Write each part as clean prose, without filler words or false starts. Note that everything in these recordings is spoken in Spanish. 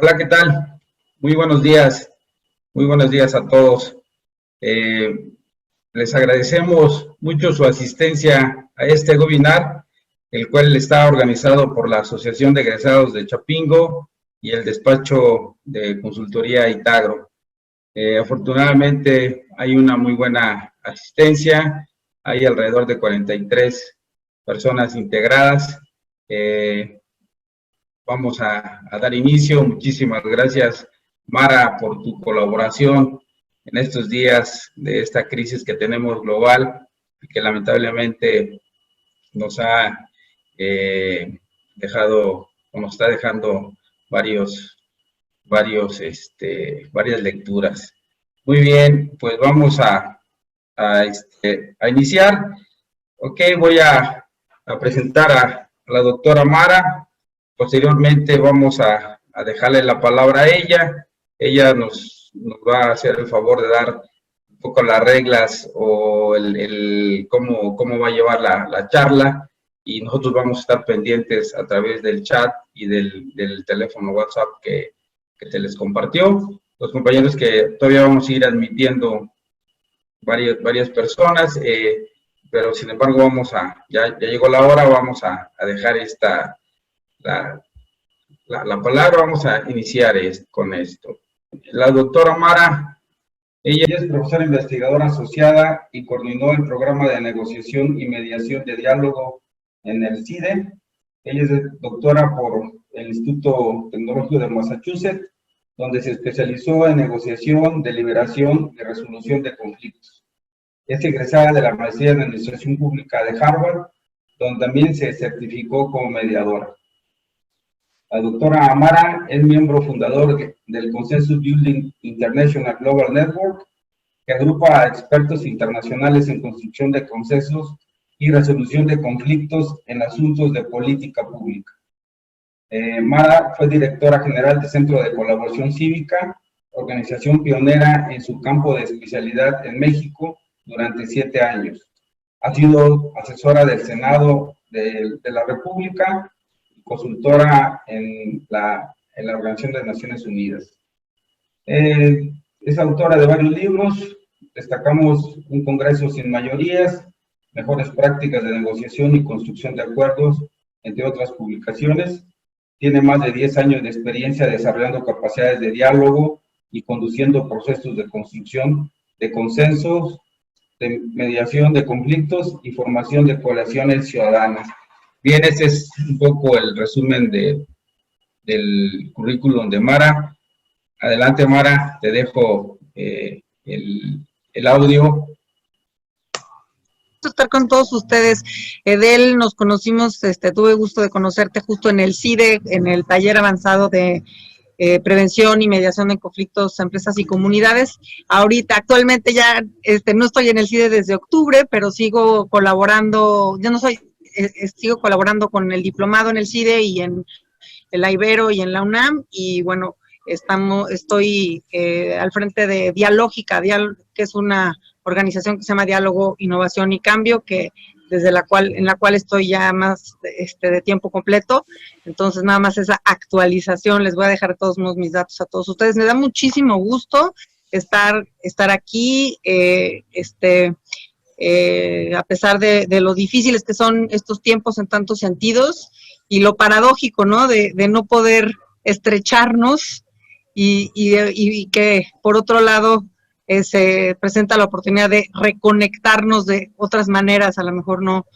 Hola, ¿qué tal? Muy buenos días. Muy buenos días a todos. Eh, Les agradecemos mucho su asistencia a este webinar, el cual está organizado por la Asociación de Egresados de Chapingo y el despacho de consultoría Itagro. Afortunadamente hay una muy buena asistencia, hay alrededor de 43 personas integradas. Vamos a dar inicio. Muchísimas gracias, Mara, por tu colaboración en estos días de esta crisis que tenemos global y que lamentablemente nos ha dejado, o nos está dejando varias lecturas. Muy bien, pues vamos a iniciar. Ok, voy a presentar a la doctora Mara. Posteriormente vamos a dejarle la palabra a ella. Ella nos va a hacer el favor de dar un poco las reglas o cómo va a llevar la charla, y nosotros vamos a estar pendientes a través del chat y del teléfono WhatsApp que se les compartió. Los compañeros que todavía vamos a ir admitiendo varias personas, pero sin embargo ya llegó la hora, vamos a dejar la palabra, vamos a iniciar con esto. La doctora Mara, ella es profesora investigadora asociada y coordinó el programa de negociación y mediación de diálogo en el CIDE. Ella es doctora por el Instituto Tecnológico de Massachusetts, donde se especializó en negociación, deliberación y resolución de conflictos. Es egresada de la maestría en Administración Pública de Harvard, donde también se certificó como mediadora. La doctora Amara es miembro fundador del Consensus Building International Global Network, que agrupa a expertos internacionales en construcción de consensos y resolución de conflictos en asuntos de política pública. Mara fue directora general del Centro de Colaboración Cívica, organización pionera en su campo de especialidad en México durante 7 años. Ha sido asesora del Senado de la República y consultora en la Organización de las Naciones Unidas. Es autora de varios libros. Destacamos Un Congreso sin Mayorías, Mejores Prácticas de Negociación y Construcción de Acuerdos, entre otras publicaciones. Tiene más de 10 años de experiencia desarrollando capacidades de diálogo y conduciendo procesos de construcción de consensos, de mediación de conflictos y formación de coaliciones ciudadanas. Bien, ese es un poco el resumen del currículum de Mara. Adelante, Mara, te dejo el audio. Estar con todos ustedes. Edel, nos conocimos, tuve gusto de conocerte justo en el CIDE, en el taller avanzado de prevención y mediación de conflictos a empresas y comunidades. Ahorita, actualmente ya no estoy en el CIDE desde octubre, pero sigo colaborando, sigo colaborando con el diplomado en el CIDE y en la Ibero y en la UNAM, y bueno, estoy al frente de Dialógica, que es una organización que se llama Diálogo, Innovación y Cambio, que en la cual estoy ya más de tiempo completo. Entonces, nada más esa actualización. Les voy a dejar todos mis datos a todos ustedes. Me da muchísimo gusto estar aquí, a pesar de lo difíciles que son estos tiempos en tantos sentidos, y lo paradójico, ¿no?, de no poder estrecharnos, y que, por otro lado, se presenta la oportunidad de reconectarnos de otras maneras, a lo mejor no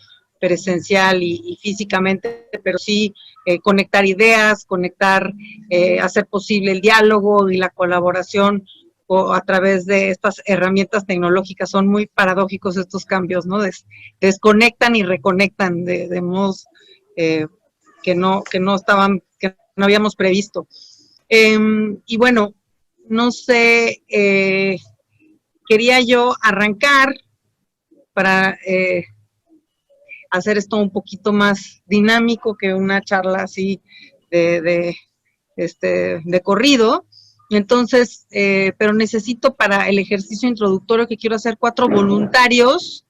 presencial y físicamente, pero sí conectar ideas, hacer posible el diálogo y la colaboración a través de estas herramientas tecnológicas. Son muy paradójicos estos cambios, ¿no? Desconectan y reconectan de modos que no habíamos previsto. Y bueno, no sé, quería yo arrancar para hacer esto un poquito más dinámico que una charla así de corrido. Entonces, pero necesito, para el ejercicio introductorio que quiero hacer, 4 voluntarios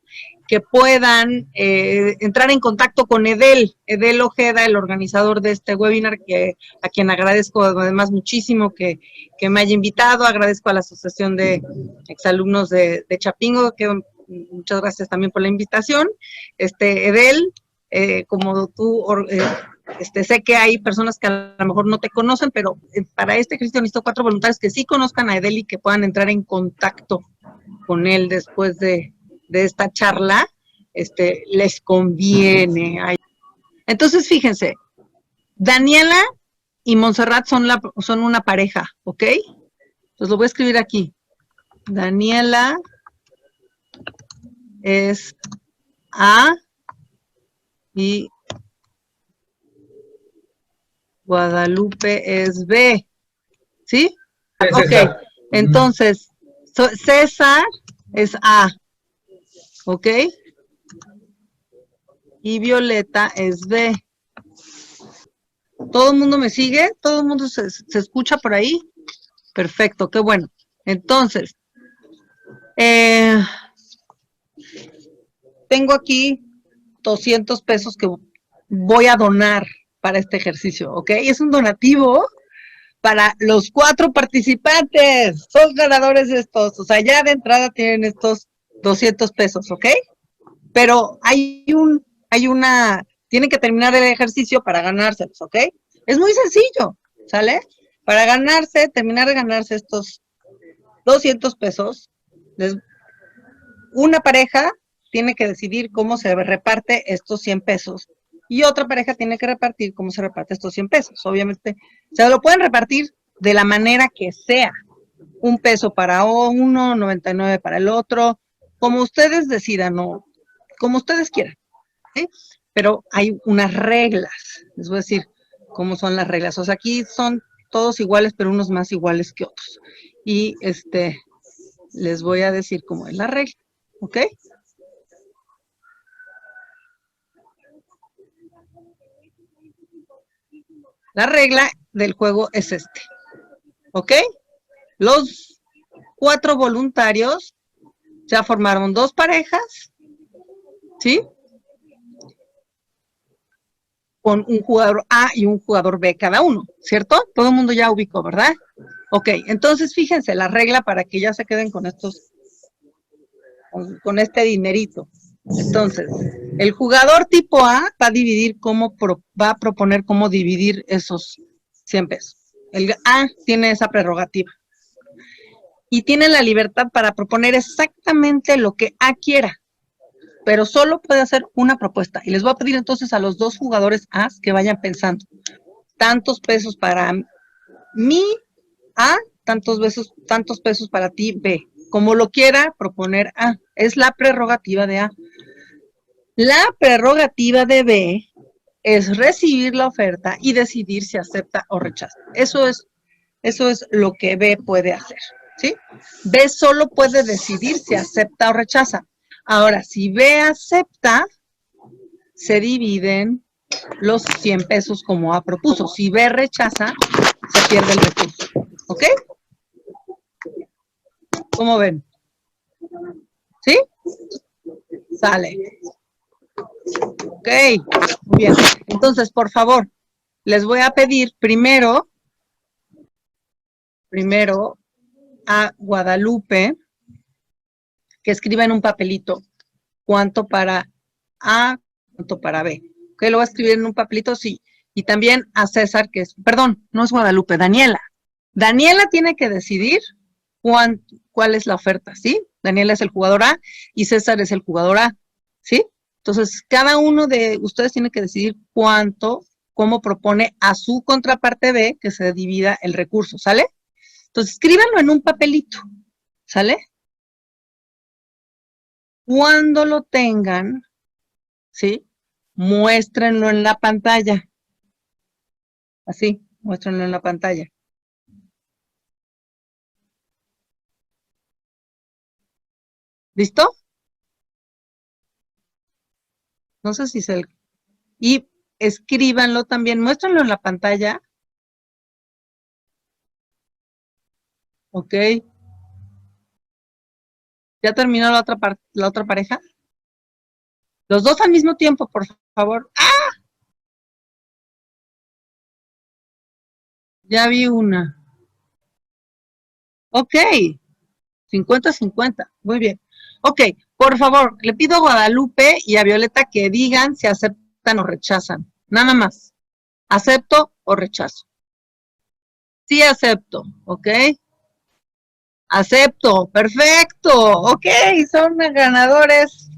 que puedan entrar en contacto con Edel Ojeda, el organizador de este webinar, a quien agradezco además muchísimo que me haya invitado. Agradezco a la Asociación de Exalumnos de Chapingo, que muchas gracias también por la invitación. Edel, como tú, sé que hay personas que a lo mejor no te conocen, pero para este ejercicio necesito 4 voluntarios que sí conozcan a Edel y que puedan entrar en contacto con él después de esta charla. Les conviene. Entonces, fíjense, Daniela y Montserrat son una pareja, ¿ok? Entonces lo voy a escribir aquí. Daniela es A y Guadalupe es B, ¿sí? Ok, entonces César es A, ¿ok? Y Violeta es B. ¿Todo el mundo me sigue? ¿Todo el mundo se escucha por ahí? Perfecto, qué bueno. Entonces, tengo aquí 200 pesos que voy a donar para este ejercicio, ¿ok? Es un donativo para los 4 participantes. Son ganadores de estos. O sea, ya de entrada tienen estos 200 pesos, ¿ok? Pero tienen que terminar el ejercicio para ganárselos, ¿ok? Es muy sencillo, ¿sale? Para terminar de ganarse estos 200 pesos, una pareja tiene que decidir cómo se reparte estos 100 pesos y otra pareja tiene que repartir cómo se reparte estos 100 pesos. Obviamente, se lo pueden repartir de la manera que sea. 1 peso para uno, 99 para el otro, como ustedes decidan o como ustedes quieran, ¿sí? Pero hay unas reglas, les voy a decir cómo son las reglas. O sea, aquí son todos iguales, pero unos más iguales que otros. Y les voy a decir cómo es la regla, ¿ok? La regla del juego es ¿ok? Los 4 voluntarios ya formaron 2 parejas, ¿sí? Con un jugador A y un jugador B cada uno, ¿cierto? Todo el mundo ya ubicó, ¿verdad? Ok, entonces fíjense la regla para que ya se queden con con este dinerito. Entonces, el jugador tipo A va a dividir va a proponer cómo dividir esos 100 pesos. El A tiene esa prerrogativa. Y tiene la libertad para proponer exactamente lo que A quiera, pero solo puede hacer una propuesta. Y les voy a pedir entonces a los 2 jugadores A que vayan pensando. Tantos pesos para mí A, tantos pesos para ti B. Como lo quiera proponer A. Es la prerrogativa de A. La prerrogativa de B es recibir la oferta y decidir si acepta o rechaza. Eso es lo que B puede hacer, ¿sí? B solo puede decidir si acepta o rechaza. Ahora, si B acepta, se dividen los 100 pesos como A propuso. Si B rechaza, se pierde el recurso, ¿ok? ¿Cómo ven? ¿Sí? Sale. Ok, muy bien. Entonces, por favor, les voy a pedir primero a Guadalupe que escriba en un papelito cuánto para A, cuánto para B. Ok, lo voy a escribir en un papelito, sí. Y también a César, perdón, no es Guadalupe, Daniela. Daniela tiene que decidir cuál es la oferta, ¿sí? Daniela es el jugador A y César es el jugador A, ¿sí? Entonces, cada uno de ustedes tiene que decidir cómo propone a su contraparte B que se divida el recurso, ¿sale? Entonces, escríbanlo en un papelito, ¿sale? Cuando lo tengan, ¿sí? Muéstrenlo en la pantalla. Así, muéstrenlo en la pantalla. ¿Listo? No sé si y escríbanlo también, muéstrenlo en la pantalla. Ok. ¿Ya terminó la otra pareja? Los dos al mismo tiempo, por favor. ¡Ah! Ya vi una. Ok, 50-50, muy bien. Ok, por favor, le pido a Guadalupe y a Violeta que digan si aceptan o rechazan. Nada más. ¿Acepto o rechazo? Sí acepto, ¿ok? Acepto, perfecto, ok, son ganadores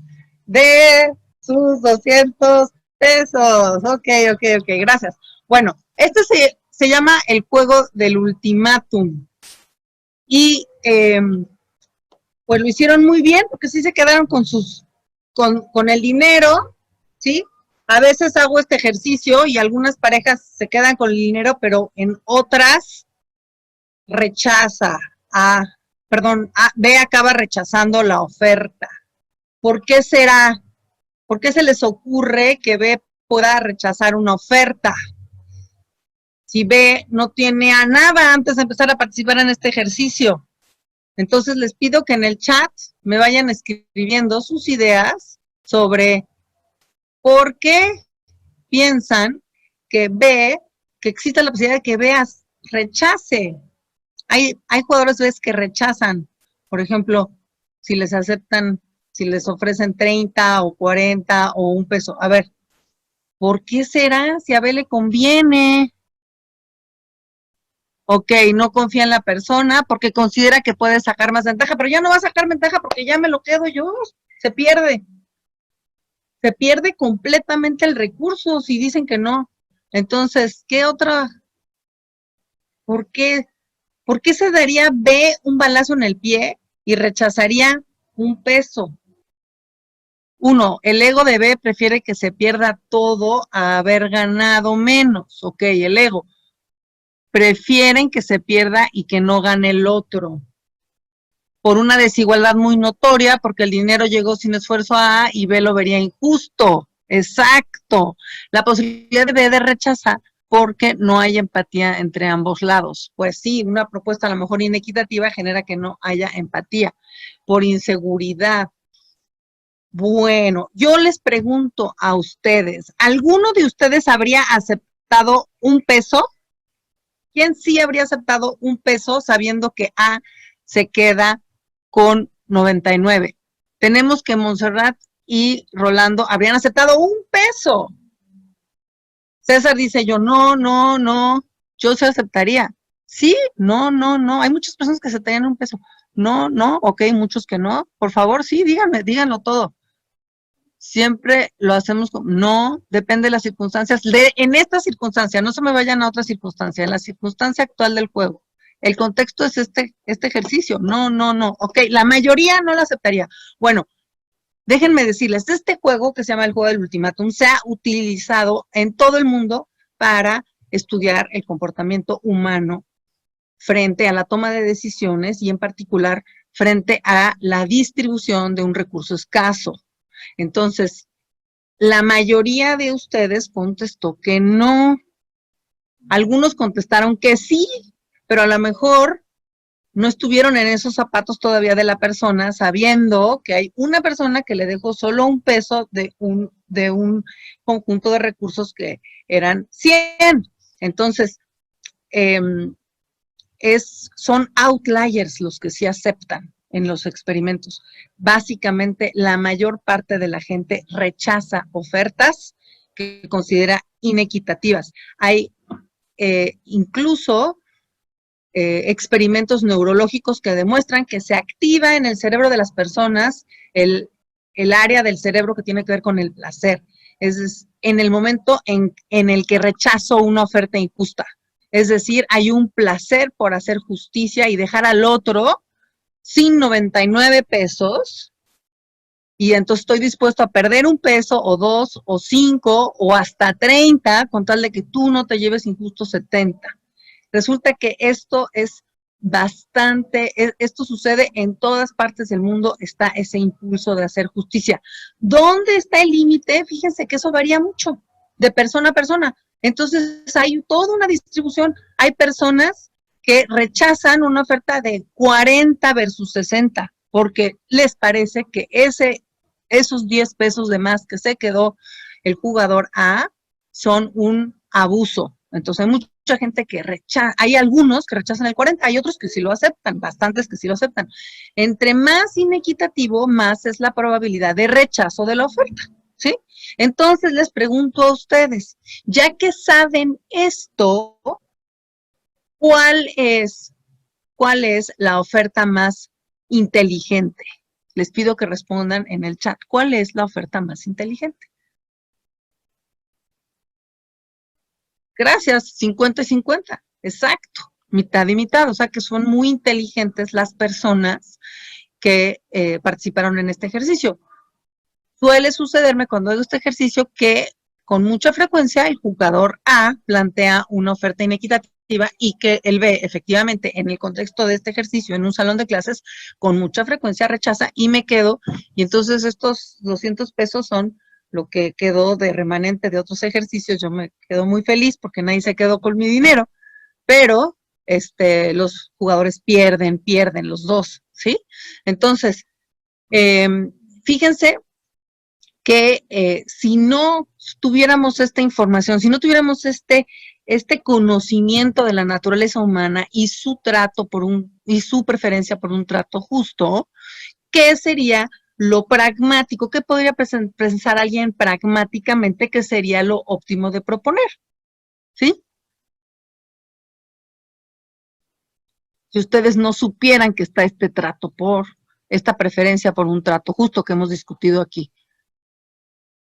de sus 200 pesos, ok, gracias. Bueno, este se llama el juego del ultimátum y pues lo hicieron muy bien porque sí se quedaron con el dinero, ¿sí? A veces hago este ejercicio y algunas parejas se quedan con el dinero, pero en otras rechaza B acaba rechazando la oferta. ¿Por qué será? ¿Por qué se les ocurre que B pueda rechazar una oferta? Si B no tiene a nada antes de empezar a participar en este ejercicio. Entonces les pido que en el chat me vayan escribiendo sus ideas sobre por qué piensan que existe la posibilidad de que B rechace. Hay jugadores ¿ves? Que rechazan, por ejemplo, si les aceptan, si les ofrecen 30 o 40 o un peso. A ver, ¿por qué será? Si a B le conviene. Ok, no confía en la persona porque considera que puede sacar más ventaja, pero ya no va a sacar ventaja porque ya me lo quedo yo. Se pierde. Se pierde completamente el recurso si dicen que no. Entonces, ¿qué otra? ¿Por qué? ¿Por qué se daría B un balazo en el pie y rechazaría un peso? Uno, el ego de B prefiere que se pierda todo a haber ganado menos. Ok, el ego. Prefieren que se pierda y que no gane el otro. Por una desigualdad muy notoria, porque el dinero llegó sin esfuerzo a A y B lo vería injusto. Exacto. La posibilidad de B de rechazar porque no hay empatía entre ambos lados. Pues sí, una propuesta a lo mejor inequitativa genera que no haya empatía por inseguridad. Bueno, yo les pregunto a ustedes, ¿alguno de ustedes habría aceptado un peso? ¿Quién sí habría aceptado un peso sabiendo que A se queda con 99? Tenemos que Montserrat y Rolando habrían aceptado un peso. César dice yo, no, yo se aceptaría. Sí, no, hay muchas personas que aceptarían un peso. No, ok, muchos que no. Por favor, sí, díganlo todo. Siempre lo hacemos no, depende de las circunstancias. En esta circunstancia, no se me vayan a otra circunstancia, en la circunstancia actual del juego. El contexto es este ejercicio. No, ok, la mayoría no lo aceptaría. Bueno, déjenme decirles, este juego que se llama el juego del ultimátum se ha utilizado en todo el mundo para estudiar el comportamiento humano frente a la toma de decisiones y en particular frente a la distribución de un recurso escaso. Entonces, la mayoría de ustedes contestó que no. Algunos contestaron que sí, pero a lo mejor no estuvieron en esos zapatos todavía de la persona, sabiendo que hay una persona que le dejó solo un peso de un conjunto de recursos que eran 100. Entonces, son outliers los que sí aceptan en los experimentos. Básicamente, la mayor parte de la gente rechaza ofertas que considera inequitativas. Hay incluso experimentos neurológicos que demuestran que se activa en el cerebro de las personas el área del cerebro que tiene que ver con el placer. Es en el momento en el que rechazo una oferta injusta. Es decir, hay un placer por hacer justicia y dejar al otro sin 99 pesos y entonces estoy dispuesto a perder un peso o 2 o 5 o hasta 30 con tal de que tú no te lleves injusto 70. Resulta que esto es bastante, esto sucede en todas partes del mundo, está ese impulso de hacer justicia. ¿Dónde está el límite? Fíjense que eso varía mucho de persona a persona. Entonces hay toda una distribución. Hay personas que rechazan una oferta de 40 versus 60 porque les parece que ese esos 10 pesos de más que se quedó el jugador A son un abuso. Entonces hay mucha gente que rechaza, hay algunos que rechazan el 40, hay otros que sí lo aceptan, bastantes que sí lo aceptan. Entre más inequitativo, más es la probabilidad de rechazo de la oferta, ¿sí? Entonces les pregunto a ustedes, ya que saben esto, ¿cuál es la oferta más inteligente? Les pido que respondan en el chat. ¿Cuál es la oferta más inteligente? Gracias, 50 y 50. Exacto, mitad y mitad. O sea que son muy inteligentes las personas que participaron en este ejercicio. Suele sucederme cuando hago este ejercicio que con mucha frecuencia el jugador A plantea una oferta inequitativa y que el B, efectivamente, en el contexto de este ejercicio, en un salón de clases, con mucha frecuencia rechaza y me quedo. Y entonces estos 200 pesos son lo que quedó de remanente de otros ejercicios. Yo me quedo muy feliz porque nadie se quedó con mi dinero, pero los jugadores pierden los dos, ¿sí? Entonces, fíjense que si no tuviéramos esta información, si no tuviéramos este conocimiento de la naturaleza humana y su trato y su preferencia por un trato justo, ¿qué sería lo pragmático? ¿Qué podría pensar alguien pragmáticamente que sería lo óptimo de proponer? ¿Sí? Si ustedes no supieran que está este trato esta preferencia por un trato justo que hemos discutido aquí.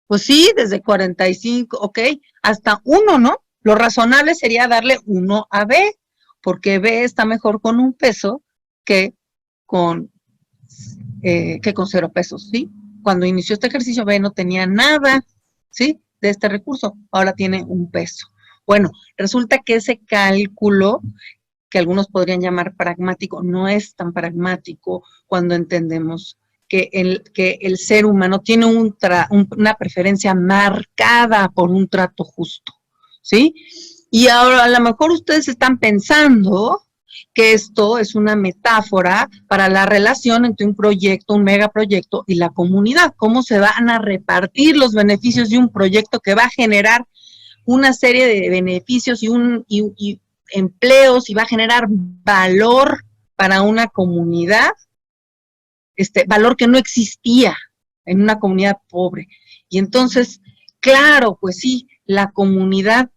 Pues sí, desde 45, ok, hasta 1, ¿no? Lo razonable sería darle 1 a B, porque B está mejor con 1 peso que con 0 pesos, ¿sí? Cuando inició este ejercicio, B no tenía nada, ¿sí? De este recurso, ahora tiene 1 peso. Bueno, resulta que ese cálculo, que algunos podrían llamar pragmático, no es tan pragmático cuando entendemos que el ser humano tiene una preferencia marcada por un trato justo, ¿sí? Y ahora a lo mejor ustedes están pensando que esto es una metáfora para la relación entre un proyecto, un megaproyecto y la comunidad, cómo se van a repartir los beneficios de un proyecto que va a generar una serie de beneficios y empleos y va a generar valor para una comunidad, valor que no existía en una comunidad pobre. Y entonces, claro, pues sí, la comunidad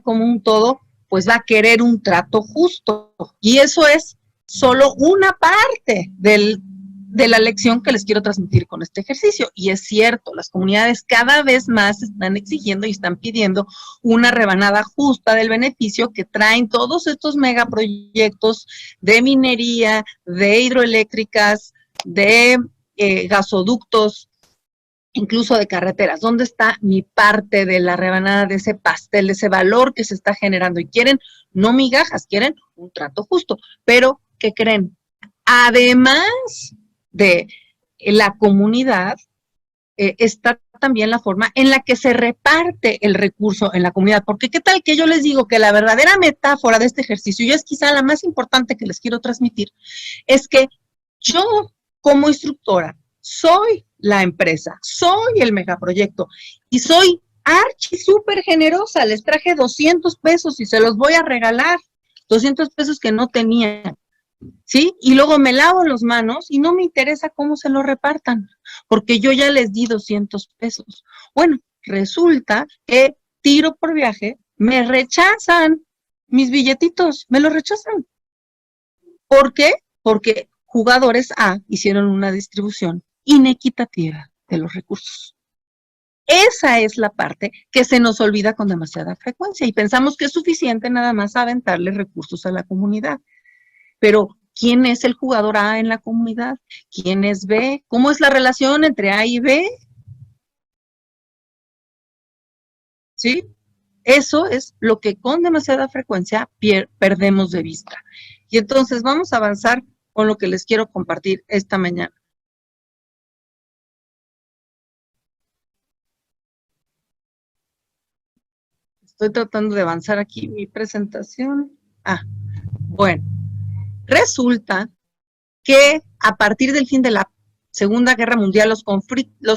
como un todo, pues va a querer un trato justo. Y eso es solo una parte de la lección que les quiero transmitir con este ejercicio. Y es cierto, las comunidades cada vez más están exigiendo y están pidiendo una rebanada justa del beneficio que traen todos estos megaproyectos de minería, de hidroeléctricas, de gasoductos, incluso de carreteras. ¿Dónde está mi parte de la rebanada de ese pastel, de ese valor que se está generando? Y quieren no migajas, quieren un trato justo. Pero, ¿qué creen? Además de la comunidad, está también la forma en la que se reparte el recurso en la comunidad. Porque qué tal que yo les digo que la verdadera metáfora de este ejercicio, y es quizá la más importante que les quiero transmitir, es que yo como instructora soy la empresa, soy el megaproyecto y soy archi súper generosa. Les traje 200 pesos y se los voy a regalar, 200 pesos que no tenía. ¿Sí? Y luego me lavo las manos y no me interesa cómo se lo repartan, porque yo ya les di 200 pesos. Bueno, resulta que tiro por viaje, me rechazan mis billetitos, me los rechazan. ¿Por qué? Porque jugadores A hicieron una distribución inequitativa de los recursos. Esa es la parte que se nos olvida con demasiada frecuencia y pensamos que es suficiente nada más aventarle recursos a la comunidad. Pero, ¿quién es el jugador A en la comunidad? ¿Quién es B? ¿Cómo es la relación entre A y B? ¿Sí? Eso es lo que con demasiada frecuencia perdemos de vista. Y entonces vamos a avanzar con lo que les quiero compartir esta mañana. Estoy tratando de avanzar aquí mi presentación. Bueno. Resulta que a partir del fin de la Segunda Guerra Mundial, los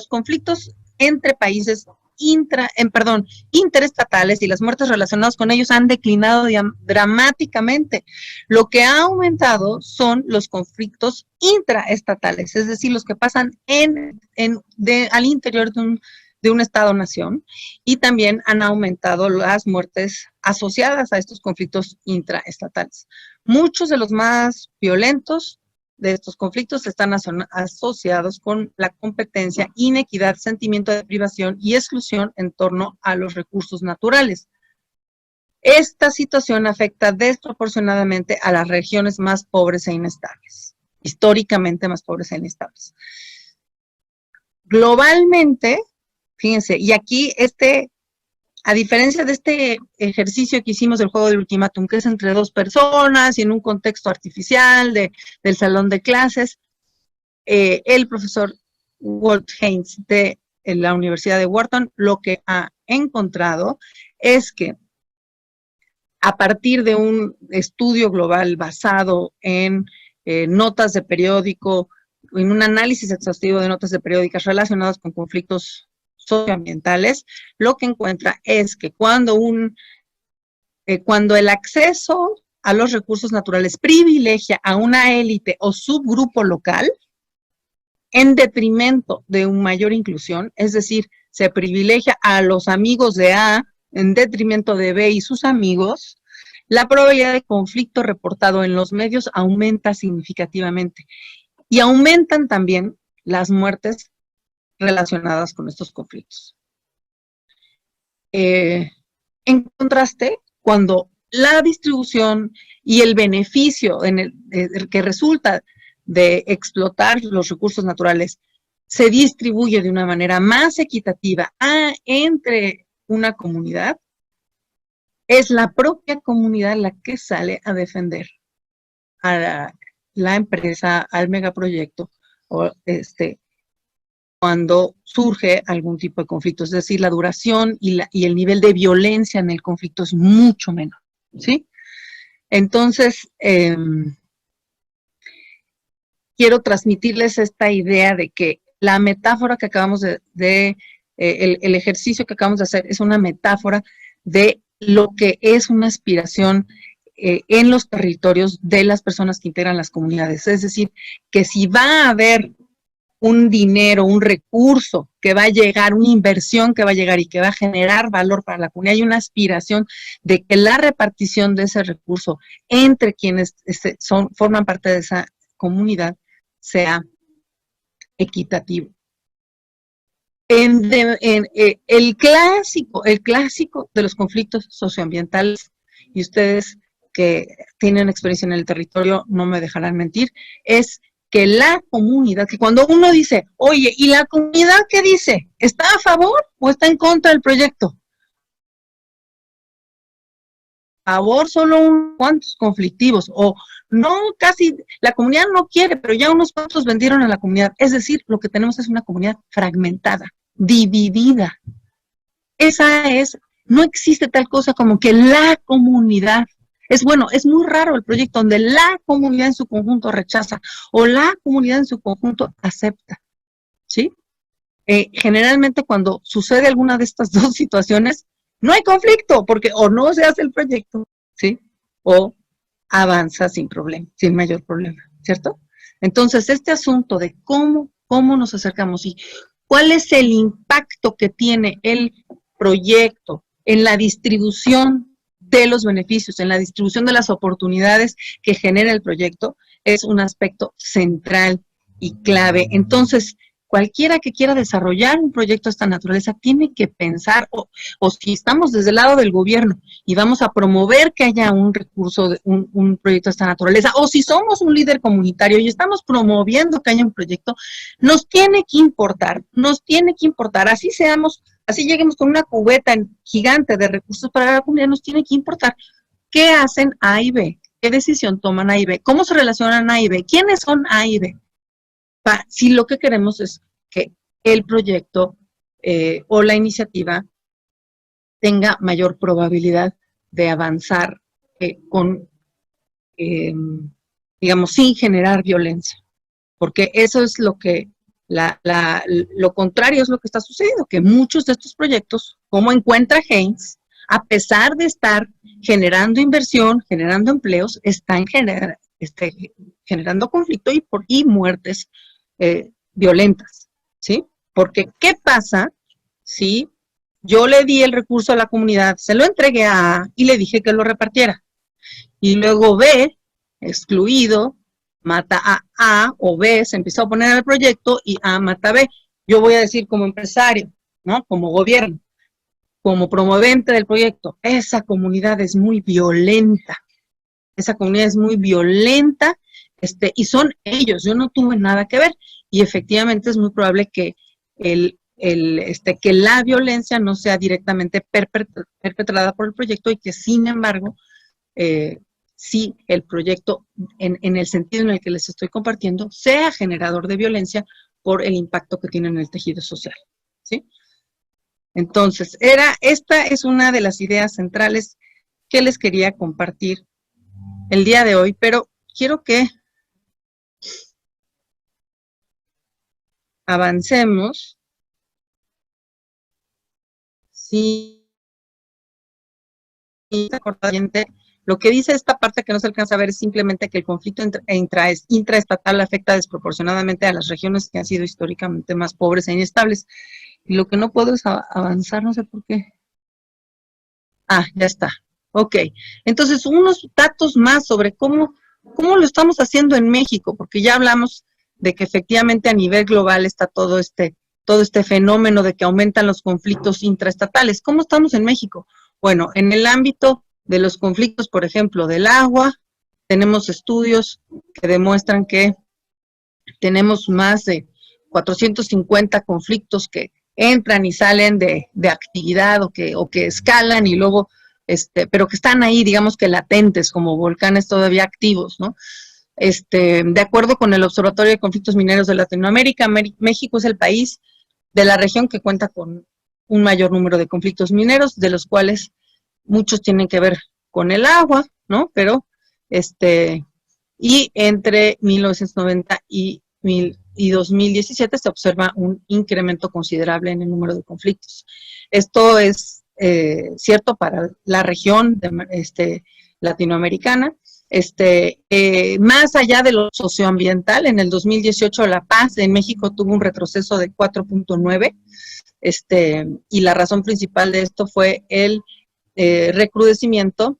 conflictos entre países interestatales y las muertes relacionadas con ellos han declinado dramáticamente. Lo que ha aumentado son los conflictos intraestatales, es decir, los que pasan al interior de un Estado-nación, y también han aumentado las muertes asociadas a estos conflictos intraestatales. Muchos de los más violentos de estos conflictos están asociados con la competencia, inequidad, sentimiento de privación y exclusión en torno a los recursos naturales. Esta situación afecta desproporcionadamente a las regiones más pobres e inestables, históricamente más pobres e inestables. Globalmente, fíjense, y aquí a diferencia de este ejercicio que hicimos del juego del ultimátum, que es entre dos personas y en un contexto artificial del salón de clases, el profesor Walt Haynes de la Universidad de Wharton lo que ha encontrado es que a partir de un estudio global basado en notas de periódico, en un análisis exhaustivo de notas de periódicas relacionadas con conflictos socioambientales, lo que encuentra es que cuando el acceso a los recursos naturales privilegia a una élite o subgrupo local en detrimento de una mayor inclusión, es decir, se privilegia a los amigos de A en detrimento de B y sus amigos, la probabilidad de conflicto reportado en los medios aumenta significativamente y aumentan también las muertes relacionadas con estos conflictos. En contraste, cuando la distribución y el beneficio que resulta de explotar los recursos naturales se distribuye de una manera más equitativa entre una comunidad, es la propia comunidad la que sale a defender a la empresa, al megaproyecto, o cuando surge algún tipo de conflicto, es decir, la duración y el nivel de violencia en el conflicto es mucho menor, ¿sí? Entonces, quiero transmitirles esta idea de que la metáfora que acabamos el ejercicio que acabamos de hacer es una metáfora de lo que es una aspiración en los territorios de las personas que integran las comunidades. Es decir, que si va a haber un dinero, un recurso que va a llegar, una inversión que va a llegar y que va a generar valor para la comunidad, hay una aspiración de que la repartición de ese recurso entre quienes forman parte de esa comunidad sea equitativo. El clásico de los conflictos socioambientales, y ustedes que tienen experiencia en el territorio no me dejarán mentir, es que la comunidad, que cuando uno dice, oye, ¿y la comunidad qué dice? ¿Está a favor o está en contra del proyecto? A favor solo unos cuantos conflictivos, o no, casi, la comunidad no quiere, pero ya unos cuantos vendieron a la comunidad. Es decir, lo que tenemos es una comunidad fragmentada, dividida. No existe tal cosa como que la comunidad. Es muy raro el proyecto donde la comunidad en su conjunto rechaza o la comunidad en su conjunto acepta, ¿sí? Generalmente cuando sucede alguna de estas dos situaciones, no hay conflicto, porque o no se hace el proyecto, ¿sí? O avanza sin problema, sin mayor problema, ¿cierto? Entonces, este asunto de cómo nos acercamos y cuál es el impacto que tiene el proyecto en la distribución de los beneficios, en la distribución de las oportunidades que genera el proyecto, es un aspecto central y clave. Entonces, cualquiera que quiera desarrollar un proyecto de esta naturaleza tiene que pensar, o si estamos desde el lado del gobierno y vamos a promover que haya un recurso, un proyecto de esta naturaleza, o si somos un líder comunitario y estamos promoviendo que haya un proyecto, nos tiene que importar, así lleguemos con una cubeta gigante de recursos para la comunidad, nos tiene que importar qué hacen A y B, qué decisión toman A y B, cómo se relacionan A y B, quiénes son A y B. Si lo que queremos es que el proyecto o la iniciativa tenga mayor probabilidad de avanzar digamos, sin generar violencia, porque eso es lo que Lo contrario es lo que está sucediendo, que muchos de estos proyectos, como Encuentra Haynes, a pesar de estar generando inversión, generando empleos, están generando conflicto y muertes violentas, ¿sí? Porque, ¿qué pasa si yo le di el recurso a la comunidad, se lo entregué a A y le dije que lo repartiera? Y luego B, excluido, mata a A, o B se empieza a oponer al proyecto y A mata a B. Yo voy a decir como empresario, ¿no? Como gobierno, como promovente del proyecto, esa comunidad es muy violenta. Esa comunidad es muy violenta, y son ellos, yo no tuve nada que ver. Y efectivamente es muy probable que que la violencia no sea directamente perpetrada por el proyecto y que, sin embargo, sí el proyecto, en el sentido en el que les estoy compartiendo, sea generador de violencia por el impacto que tiene en el tejido social, ¿sí? Entonces, esta es una de las ideas centrales que les quería compartir el día de hoy, pero quiero que avancemos. Sí, lo que dice esta parte que no se alcanza a ver es simplemente que el conflicto intraestatal afecta desproporcionadamente a las regiones que han sido históricamente más pobres e inestables. Y lo que no puedo es avanzar, no sé por qué. Ah, ya está. Ok. Entonces, unos datos más sobre cómo lo estamos haciendo en México, porque ya hablamos de que efectivamente a nivel global está todo este fenómeno de que aumentan los conflictos intraestatales. ¿Cómo estamos en México? Bueno, en el ámbito de los conflictos, por ejemplo, del agua, tenemos estudios que demuestran que tenemos más de 450 conflictos que entran y salen de actividad o que escalan y luego, pero que están ahí, digamos que latentes, como volcanes todavía activos, ¿no? De acuerdo con el Observatorio de Conflictos Mineros de Latinoamérica, México es el país de la región que cuenta con un mayor número de conflictos mineros, de los cuales muchos tienen que ver con el agua, ¿no? Pero, y entre 1990 y 2017 se observa un incremento considerable en el número de conflictos. Esto es cierto para la región latinoamericana. Más allá de lo socioambiental, en el 2018 la paz en México tuvo un retroceso de 4.9, y la razón principal de esto fue el recrudecimiento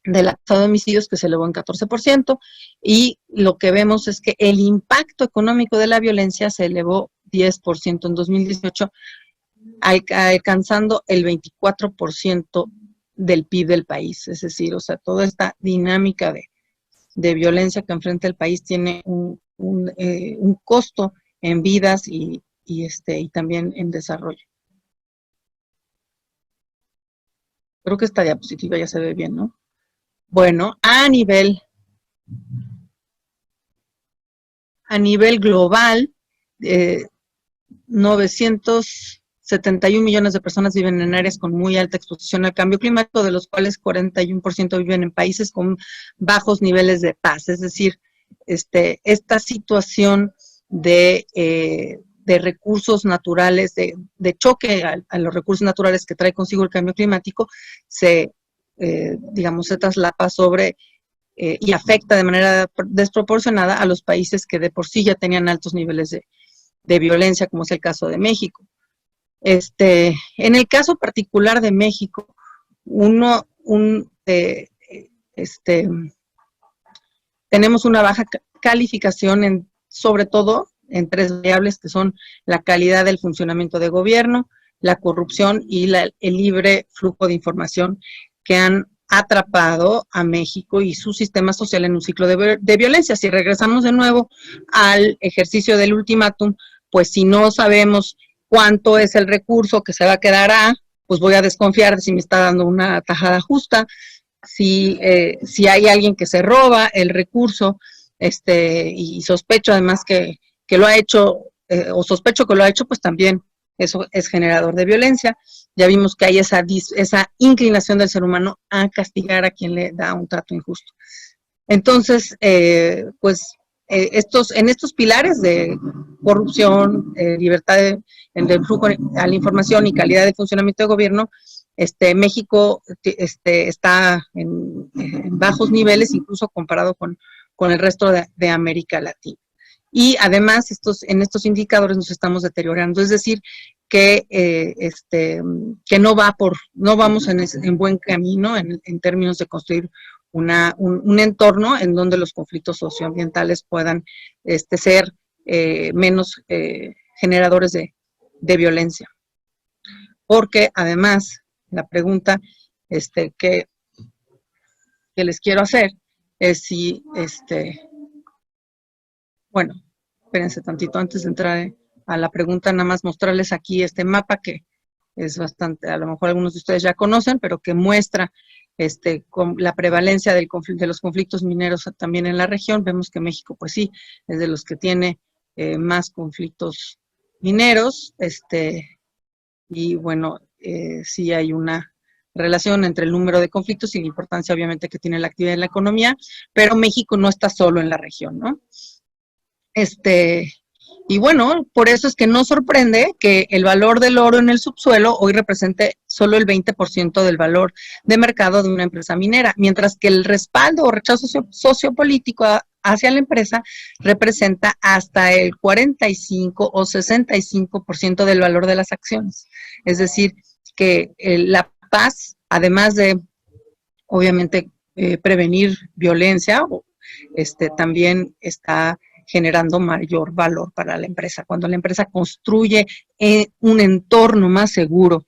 de la tasa de homicidios, que se elevó en 14%, y lo que vemos es que el impacto económico de la violencia se elevó 10% en 2018, alcanzando el 24% del PIB del país. Es decir, o sea, toda esta dinámica de violencia que enfrenta el país tiene un costo en vidas y también en desarrollo. Creo que esta diapositiva ya se ve bien, ¿no? Bueno, a nivel global, 971 millones de personas viven en áreas con muy alta exposición al cambio climático, de los cuales 41% viven en países con bajos niveles de paz. Es decir, esta situación de recursos naturales, de choque a los recursos naturales que trae consigo el cambio climático, se traslapa sobre y afecta de manera desproporcionada a los países que de por sí ya tenían altos niveles de violencia, como es el caso de México. En el caso particular de México, tenemos una baja calificación sobre todo en tres variables, que son la calidad del funcionamiento de gobierno, la corrupción y el libre flujo de información, que han atrapado a México y su sistema social en un ciclo de violencia. Si regresamos de nuevo al ejercicio del ultimátum, pues si no sabemos cuánto es el recurso que se va a quedar pues voy a desconfiar de si me está dando una tajada justa. Si hay alguien que se roba el recurso, y sospecho además que lo ha hecho, o sospecho que lo ha hecho, pues también eso es generador de violencia. Ya vimos que hay esa inclinación del ser humano a castigar a quien le da un trato injusto. Entonces, pues en estos pilares de corrupción, libertad de flujo a la información y calidad de funcionamiento de gobierno, México está en bajos niveles, incluso comparado con el resto de América Latina. Y además, en estos indicadores nos estamos deteriorando, es decir, que no vamos en buen camino en términos de construir un entorno en donde los conflictos socioambientales puedan ser menos generadores de violencia. Porque además, la pregunta que les quiero hacer es si, bueno, espérense tantito antes de entrar a la pregunta, nada más mostrarles aquí este mapa que es bastante, a lo mejor algunos de ustedes ya conocen, pero que muestra con la prevalencia de los conflictos mineros también en la región. Vemos que México, pues sí, es de los que tiene más conflictos mineros, y bueno, sí hay una relación entre el número de conflictos y la importancia, obviamente, que tiene la actividad en la economía, pero México no está solo en la región, ¿no? Y bueno, por eso es que no sorprende que el valor del oro en el subsuelo hoy represente solo el 20% del valor de mercado de una empresa minera, mientras que el respaldo o rechazo sociopolítico hacia la empresa representa hasta el 45 o 65% del valor de las acciones. Es decir, que la paz, además de, obviamente, prevenir violencia, también está generando mayor valor para la empresa. Cuando la empresa construye un entorno más seguro,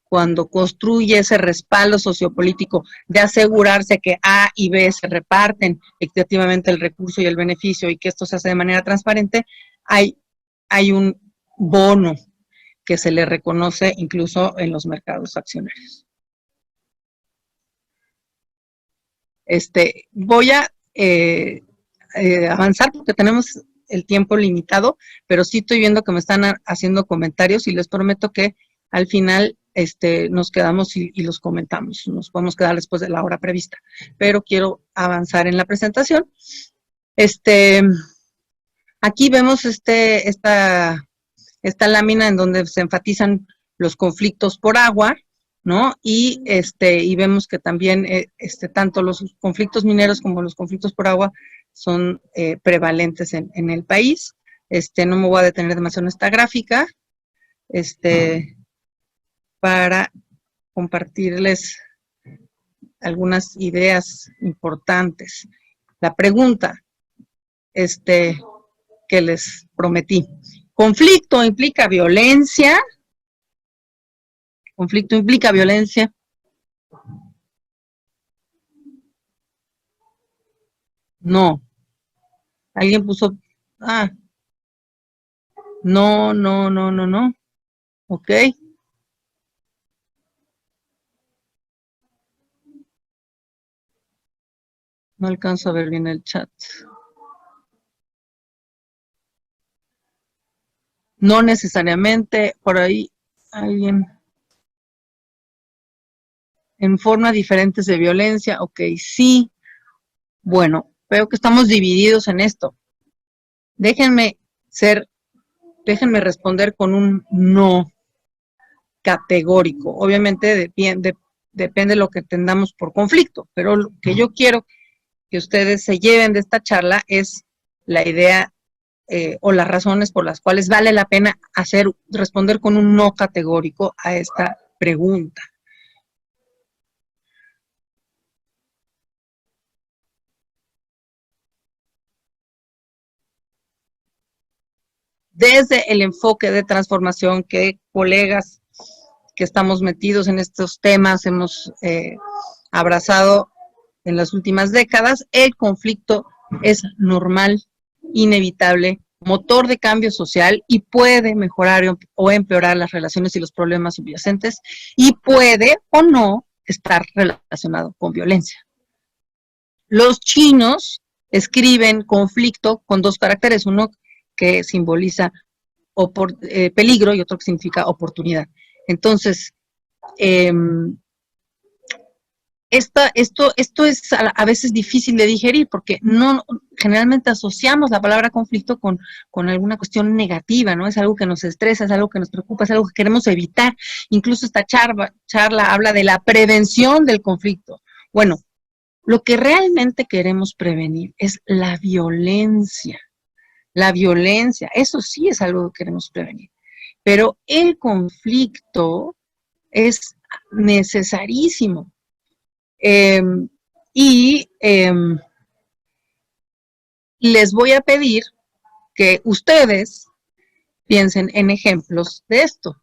cuando construye ese respaldo sociopolítico de asegurarse que A y B se reparten equitativamente el recurso y el beneficio y que esto se hace de manera transparente, hay un bono que se le reconoce incluso en los mercados accionarios. Voy a avanzar porque tenemos el tiempo limitado, pero sí estoy viendo que me están haciendo comentarios y les prometo que al final nos quedamos y los comentamos. Nos podemos quedar después de la hora prevista, pero quiero avanzar en la presentación. Aquí vemos esta lámina en donde se enfatizan los conflictos por agua, ¿no? Y vemos que también tanto los conflictos mineros como los conflictos por agua son prevalentes en el país. No me voy a detener demasiado en esta gráfica, para compartirles algunas ideas importantes. La pregunta, que les prometí. ¿Conflicto implica violencia? ¿Conflicto implica violencia? No. ¿Alguien puso? No. Ok. No alcanzo a ver bien el chat. No necesariamente, por ahí alguien. En formas diferentes de violencia, ok, sí. Bueno, veo que estamos divididos en esto. Déjenme responder con un no categórico. Obviamente depende de lo que entendamos por conflicto, pero lo que yo quiero que ustedes se lleven de esta charla es la idea o las razones por las cuales vale la pena responder con un no categórico a esta pregunta. Desde el enfoque de transformación que colegas que estamos metidos en estos temas hemos abrazado en las últimas décadas, el conflicto es normal, inevitable, motor de cambio social y puede mejorar o empeorar las relaciones y los problemas subyacentes y puede o no estar relacionado con violencia. Los chinos escriben conflicto con dos caracteres, uno que simboliza peligro y otro que significa oportunidad. Entonces, Esto es a veces difícil de digerir porque no generalmente asociamos la palabra conflicto con alguna cuestión negativa, ¿no? Es algo que nos estresa, es algo que nos preocupa, es algo que queremos evitar. Incluso esta charla habla de la prevención del conflicto. Bueno, lo que realmente queremos prevenir es la violencia. La violencia, eso sí es algo que queremos prevenir. Pero el conflicto es necesarísimo. Y les voy a pedir que ustedes piensen en ejemplos de esto.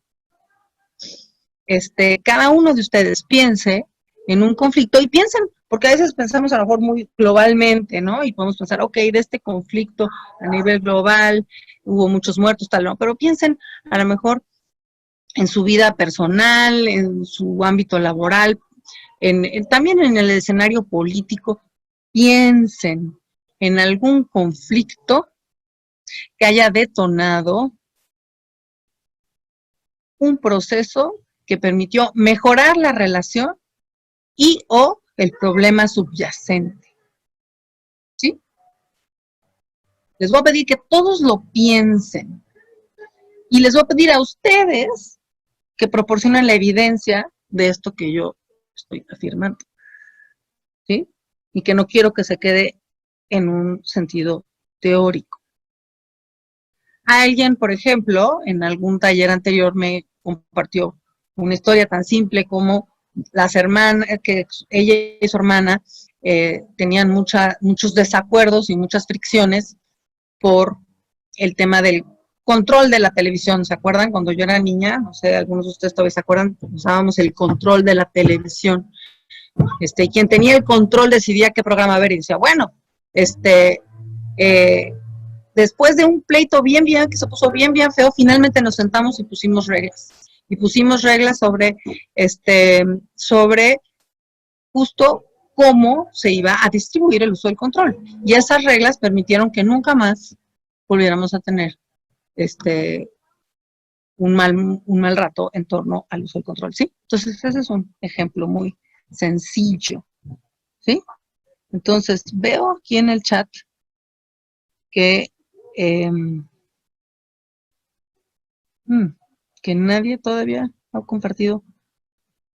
Cada uno de ustedes piense en un conflicto y piensen, porque a veces pensamos a lo mejor muy globalmente, ¿no? Y podemos pensar, ok, de este conflicto a nivel global hubo muchos muertos, tal, ¿no? Pero piensen a lo mejor en su vida personal, en su ámbito laboral, también en el escenario político. Piensen en algún conflicto que haya detonado un proceso que permitió mejorar la relación y o el problema subyacente. ¿Sí? Les voy a pedir que todos lo piensen. Y les voy a pedir a ustedes que proporcionen la evidencia de esto que yo estoy afirmando. ¿Sí? Y que no quiero que se quede en un sentido teórico. Alguien, por ejemplo, en algún taller anterior me compartió una historia tan simple como las hermanas, que ella y su hermana tenían muchos desacuerdos y muchas fricciones por el tema del control de la televisión. ¿Se acuerdan? Cuando yo era niña, no sé, algunos de ustedes todavía se acuerdan, usábamos el control de la televisión. Quien tenía el control decidía qué programa ver y decía, bueno, después de un pleito bien, que se puso bien feo, finalmente nos sentamos y pusimos reglas. Y pusimos reglas sobre justo cómo se iba a distribuir el uso del control. Y esas reglas permitieron que nunca más volviéramos a tener un mal rato en torno al uso del control, ¿sí? Entonces, ese es un ejemplo muy sencillo, ¿sí? Entonces, veo aquí en el chat que que nadie todavía ha compartido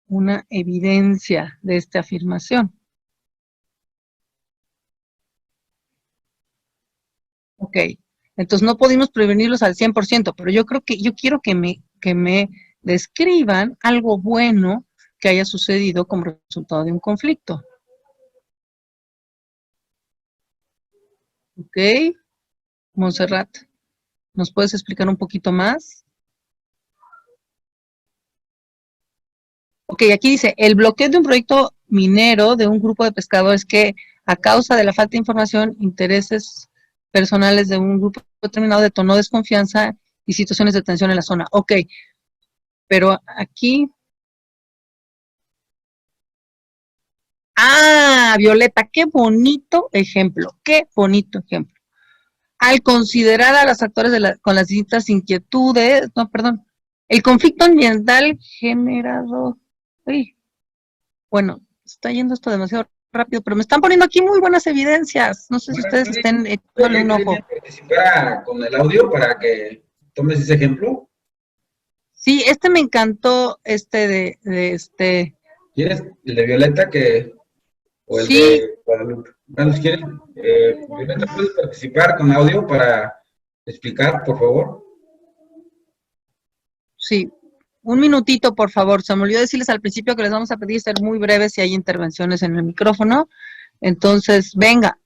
una evidencia de esta afirmación. Ok, entonces no pudimos prevenirlos al 100%, pero yo quiero que me describan algo bueno que haya sucedido como resultado de un conflicto. Ok, Montserrat, ¿nos puedes explicar un poquito más? Ok, aquí dice, el bloqueo de un proyecto minero de un grupo de pescadores que a causa de la falta de información, intereses personales de un grupo determinado detonó desconfianza y situaciones de tensión en la zona. Ok, pero aquí... Ah, Violeta, qué bonito ejemplo, qué bonito ejemplo. Al considerar a los actores con las distintas inquietudes, no, perdón, el conflicto ambiental generado... Uy, bueno, está yendo esto demasiado rápido, pero me están poniendo aquí muy buenas evidencias. No sé si ustedes estén echándole un ojo. Participar con el audio para que tomes ese ejemplo. Sí, me encantó, ¿Quieres el de Violeta o el sí, de Guadalupe? Bueno, si quieres, Violeta, ¿puedes participar con audio para explicar, por favor? sí. Un minutito, por favor. Se me olvidó decirles al principio que les vamos a pedir ser muy breves si hay intervenciones en el micrófono. Entonces, venga.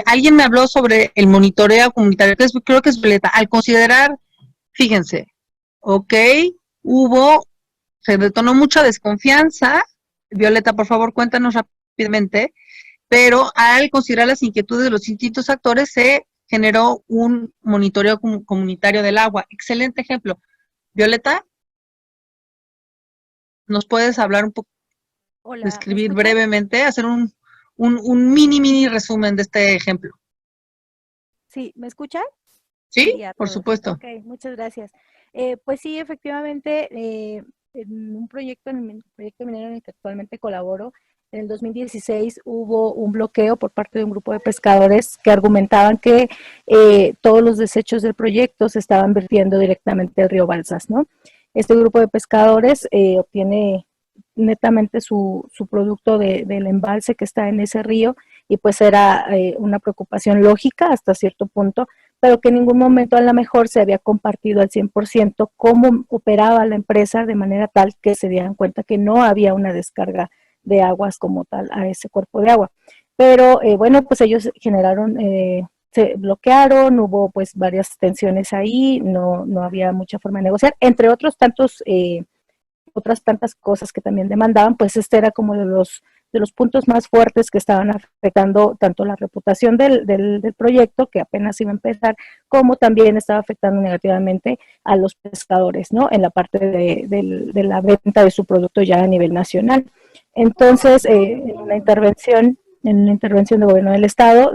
Alguien me habló sobre el monitoreo comunitario, creo que es Violeta. Al considerar, fíjense, ok, se detonó mucha desconfianza. Violeta, por favor, cuéntanos rápidamente. Pero al considerar las inquietudes de los distintos actores, se generó un monitoreo comunitario del agua. Excelente ejemplo. Violeta, ¿nos puedes hablar un poco, describir brevemente, hacer un mini resumen de este ejemplo? Sí, ¿me escuchan? Sí, por supuesto. Ok, muchas gracias. Pues sí, efectivamente, en un proyecto, en el proyecto minero en el que actualmente colaboro, en el 2016 hubo un bloqueo por parte de un grupo de pescadores que argumentaban que todos los desechos del proyecto se estaban vertiendo directamente al río Balsas, ¿no? Este grupo de pescadores obtiene netamente su producto del embalse que está en ese río, y pues era una preocupación lógica hasta cierto punto, pero que en ningún momento a lo mejor se había compartido al 100% cómo operaba la empresa, de manera tal que se dieran cuenta que no había una descarga de aguas como tal a ese cuerpo de agua. Pero bueno, pues ellos generaron, se bloquearon, hubo pues varias tensiones ahí, no había mucha forma de negociar, entre otros tantos, otras tantas cosas que también demandaban. Pues este era como de los puntos más fuertes que estaban afectando tanto la reputación del proyecto, que apenas iba a empezar, como también estaba afectando negativamente a los pescadores, ¿no? En la parte de la venta de su producto ya a nivel nacional. Entonces, en una intervención del gobierno del estado,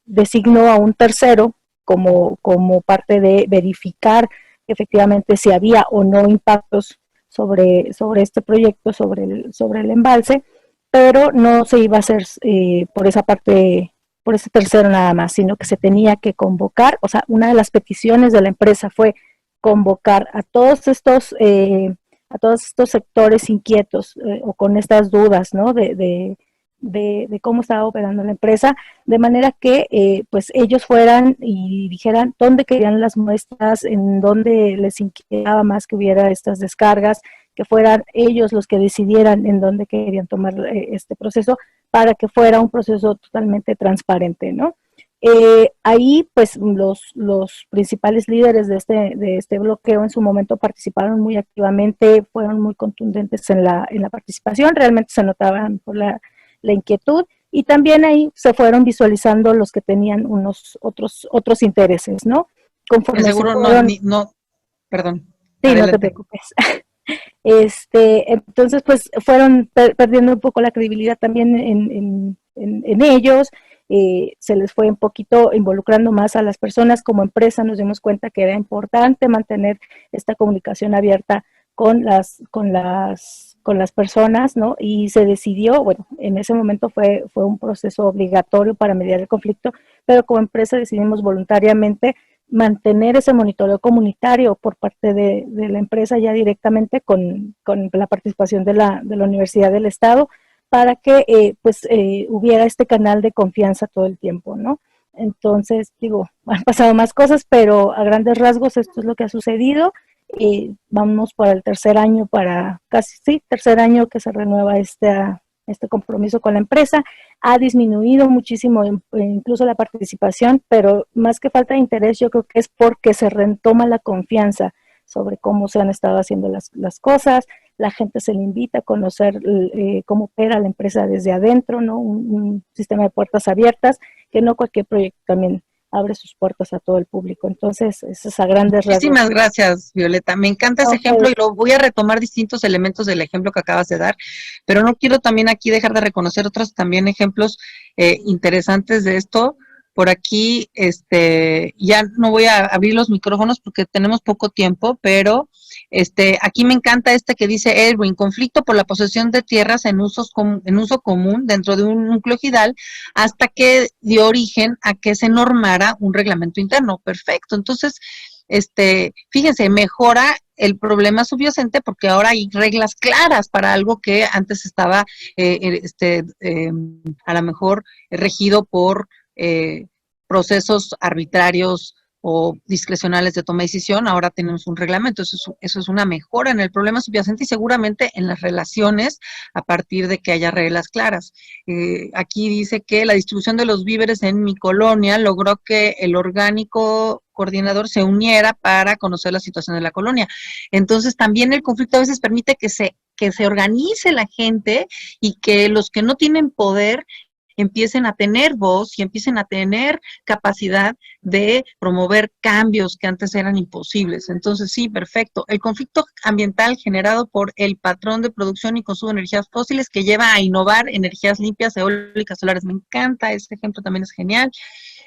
designó a un tercero como parte de verificar efectivamente si había o no impactos sobre este proyecto, sobre el embalse, pero no se iba a hacer por esa parte, por ese tercero nada más, sino que se tenía que convocar. O sea, una de las peticiones de la empresa fue convocar a todos estos sectores inquietos o con estas dudas, ¿no? De cómo estaba operando la empresa, de manera que pues ellos fueran y dijeran dónde querían las muestras, en dónde les inquietaba más que hubiera estas descargas, que fueran ellos los que decidieran en dónde querían tomar este proceso, para que fuera un proceso totalmente transparente, ¿no? Ahí pues los principales líderes de este bloqueo en su momento participaron muy activamente, fueron muy contundentes en la participación, realmente se notaban por la inquietud, y también ahí se fueron visualizando los que tenían unos otros intereses, ¿no? Conforme seguro fueron, perdón. Sí, Adelante. no te preocupes. Entonces, pues fueron perdiendo un poco la credibilidad también en ellos. Se les fue un poquito involucrando más a las personas. Como empresa nos dimos cuenta que era importante mantener esta comunicación abierta con las personas, ¿no? Y se decidió, bueno, en ese momento fue un proceso obligatorio para mediar el conflicto, pero como empresa decidimos voluntariamente mantener ese monitoreo comunitario por parte de la empresa, ya directamente con la participación de la Universidad del Estado, para que hubiera este canal de confianza todo el tiempo, ¿no? Entonces, digo, han pasado más cosas, pero a grandes rasgos esto es lo que ha sucedido. Vamos para el tercer año, tercer año que se renueva este compromiso con la empresa. Ha disminuido muchísimo incluso la participación, pero más que falta de interés, yo creo que es porque se retoma la confianza sobre cómo se han estado haciendo las cosas. La gente se le invita a conocer cómo opera la empresa desde adentro, ¿no? Un sistema de puertas abiertas, que no cualquier proyecto también abre sus puertas a todo el público. Entonces, eso es a grandes rasgos. Muchísimas gracias, Violeta. Me encanta ese ejemplo y lo voy a retomar distintos elementos del ejemplo que acabas de dar, pero no quiero también aquí dejar de reconocer otros también ejemplos interesantes de esto. Por aquí, ya no voy a abrir los micrófonos porque tenemos poco tiempo, pero aquí me encanta que dice Edwin: conflicto por la posesión de tierras en uso común dentro de un núcleo ejidal, hasta que dio origen a que se normara un reglamento interno. Perfecto. Entonces, fíjense, mejora el problema subyacente porque ahora hay reglas claras para algo que antes estaba a lo mejor regido por procesos arbitrarios o discrecionales de toma de decisión. Ahora tenemos un reglamento. Eso es una mejora en el problema subyacente y seguramente en las relaciones a partir de que haya reglas claras. Aquí dice que la distribución de los víveres en mi colonia logró que el orgánico coordinador se uniera para conocer la situación de la colonia. Entonces, también el conflicto a veces permite que se organice la gente y que los que no tienen poder empiecen a tener voz y empiecen a tener capacidad de promover cambios que antes eran imposibles. Entonces, sí, perfecto. El conflicto ambiental generado por el patrón de producción y consumo de energías fósiles que lleva a innovar energías limpias, eólicas, solares. Me encanta, ese ejemplo también es genial.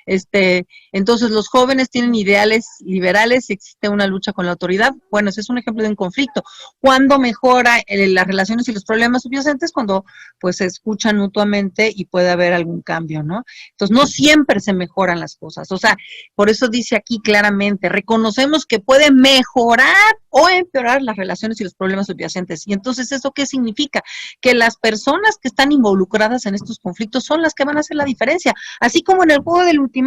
Entonces los jóvenes tienen ideales liberales y existe una lucha con la autoridad. Bueno, ese es un ejemplo de un conflicto. ¿Cuándo mejora las relaciones y los problemas subyacentes? Cuando pues se escuchan mutuamente y puede haber algún cambio, ¿no? Entonces no siempre se mejoran las cosas. O sea, por eso dice aquí claramente, reconocemos que puede mejorar o empeorar las relaciones y los problemas subyacentes. Y entonces, ¿eso qué significa? Que las personas que están involucradas en estos conflictos son las que van a hacer la diferencia. Así como en el juego del ultimátum,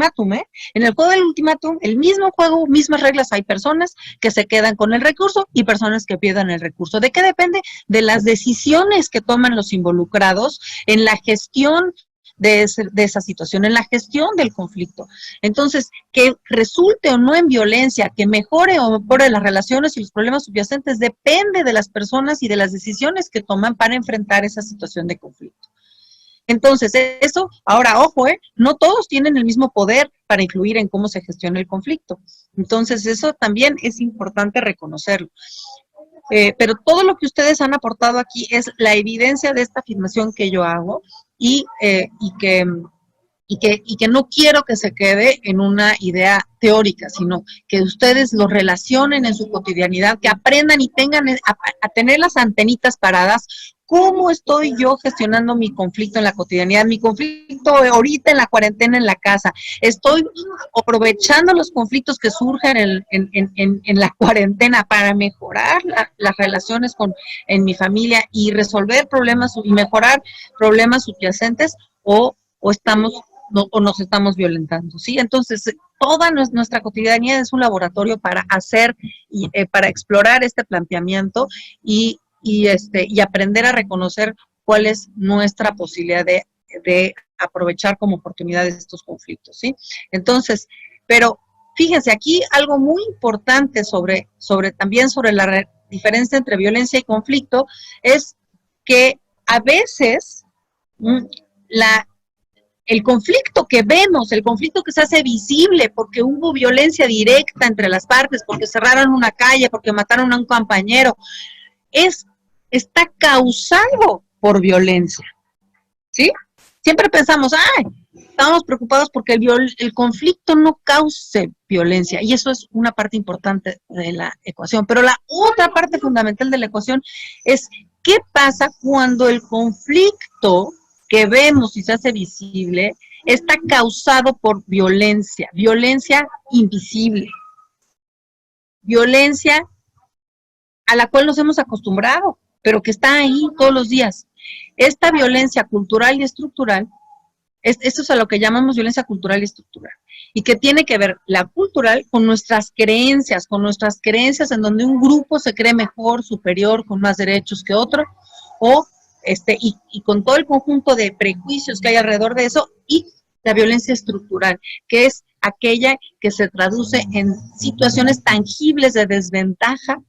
En el juego del ultimátum, el mismo juego, mismas reglas, hay personas que se quedan con el recurso y personas que pierdan el recurso. ¿De qué depende? De las decisiones que toman los involucrados en la gestión de esa situación, en la gestión del conflicto. Entonces, que resulte o no en violencia, que mejore o mejore las relaciones y los problemas subyacentes, depende de las personas y de las decisiones que toman para enfrentar esa situación de conflicto. Entonces, eso, ahora, ojo, no todos tienen el mismo poder para influir en cómo se gestiona el conflicto. Entonces, eso también es importante reconocerlo. Pero todo lo que ustedes han aportado aquí es la evidencia de esta afirmación que yo hago y que no quiero que se quede en una idea teórica, sino que ustedes lo relacionen en su cotidianidad, que aprendan y tengan a tener las antenitas paradas. ¿Cómo estoy yo gestionando mi conflicto en la cotidianidad? Mi conflicto ahorita en la cuarentena en la casa. Estoy aprovechando los conflictos que surgen en la cuarentena para mejorar las relaciones en mi familia y resolver problemas y mejorar problemas subyacentes o nos estamos violentando, ¿sí? Entonces, toda nuestra cotidianidad es un laboratorio para hacer y para explorar este planteamiento y aprender a reconocer cuál es nuestra posibilidad de aprovechar como oportunidades estos conflictos, ¿sí? Entonces, pero fíjense, aquí algo muy importante también sobre la diferencia entre violencia y conflicto es que a veces el conflicto que vemos, el conflicto que se hace visible porque hubo violencia directa entre las partes, porque cerraron una calle, porque mataron a un compañero, está causado por violencia, ¿sí? Siempre pensamos, estamos preocupados porque el conflicto no cause violencia, y eso es una parte importante de la ecuación. Pero la otra parte fundamental de la ecuación es qué pasa cuando el conflicto que vemos y se hace visible está causado por violencia invisible, violencia a la cual nos hemos acostumbrado, pero que está ahí todos los días. Esta violencia cultural y estructural, esto es a lo que llamamos violencia cultural y estructural, y que tiene que ver la cultural con nuestras creencias en donde un grupo se cree mejor, superior, con más derechos que otro, y con todo el conjunto de prejuicios que hay alrededor de eso, y la violencia estructural, que es aquella que se traduce en situaciones tangibles de desventaja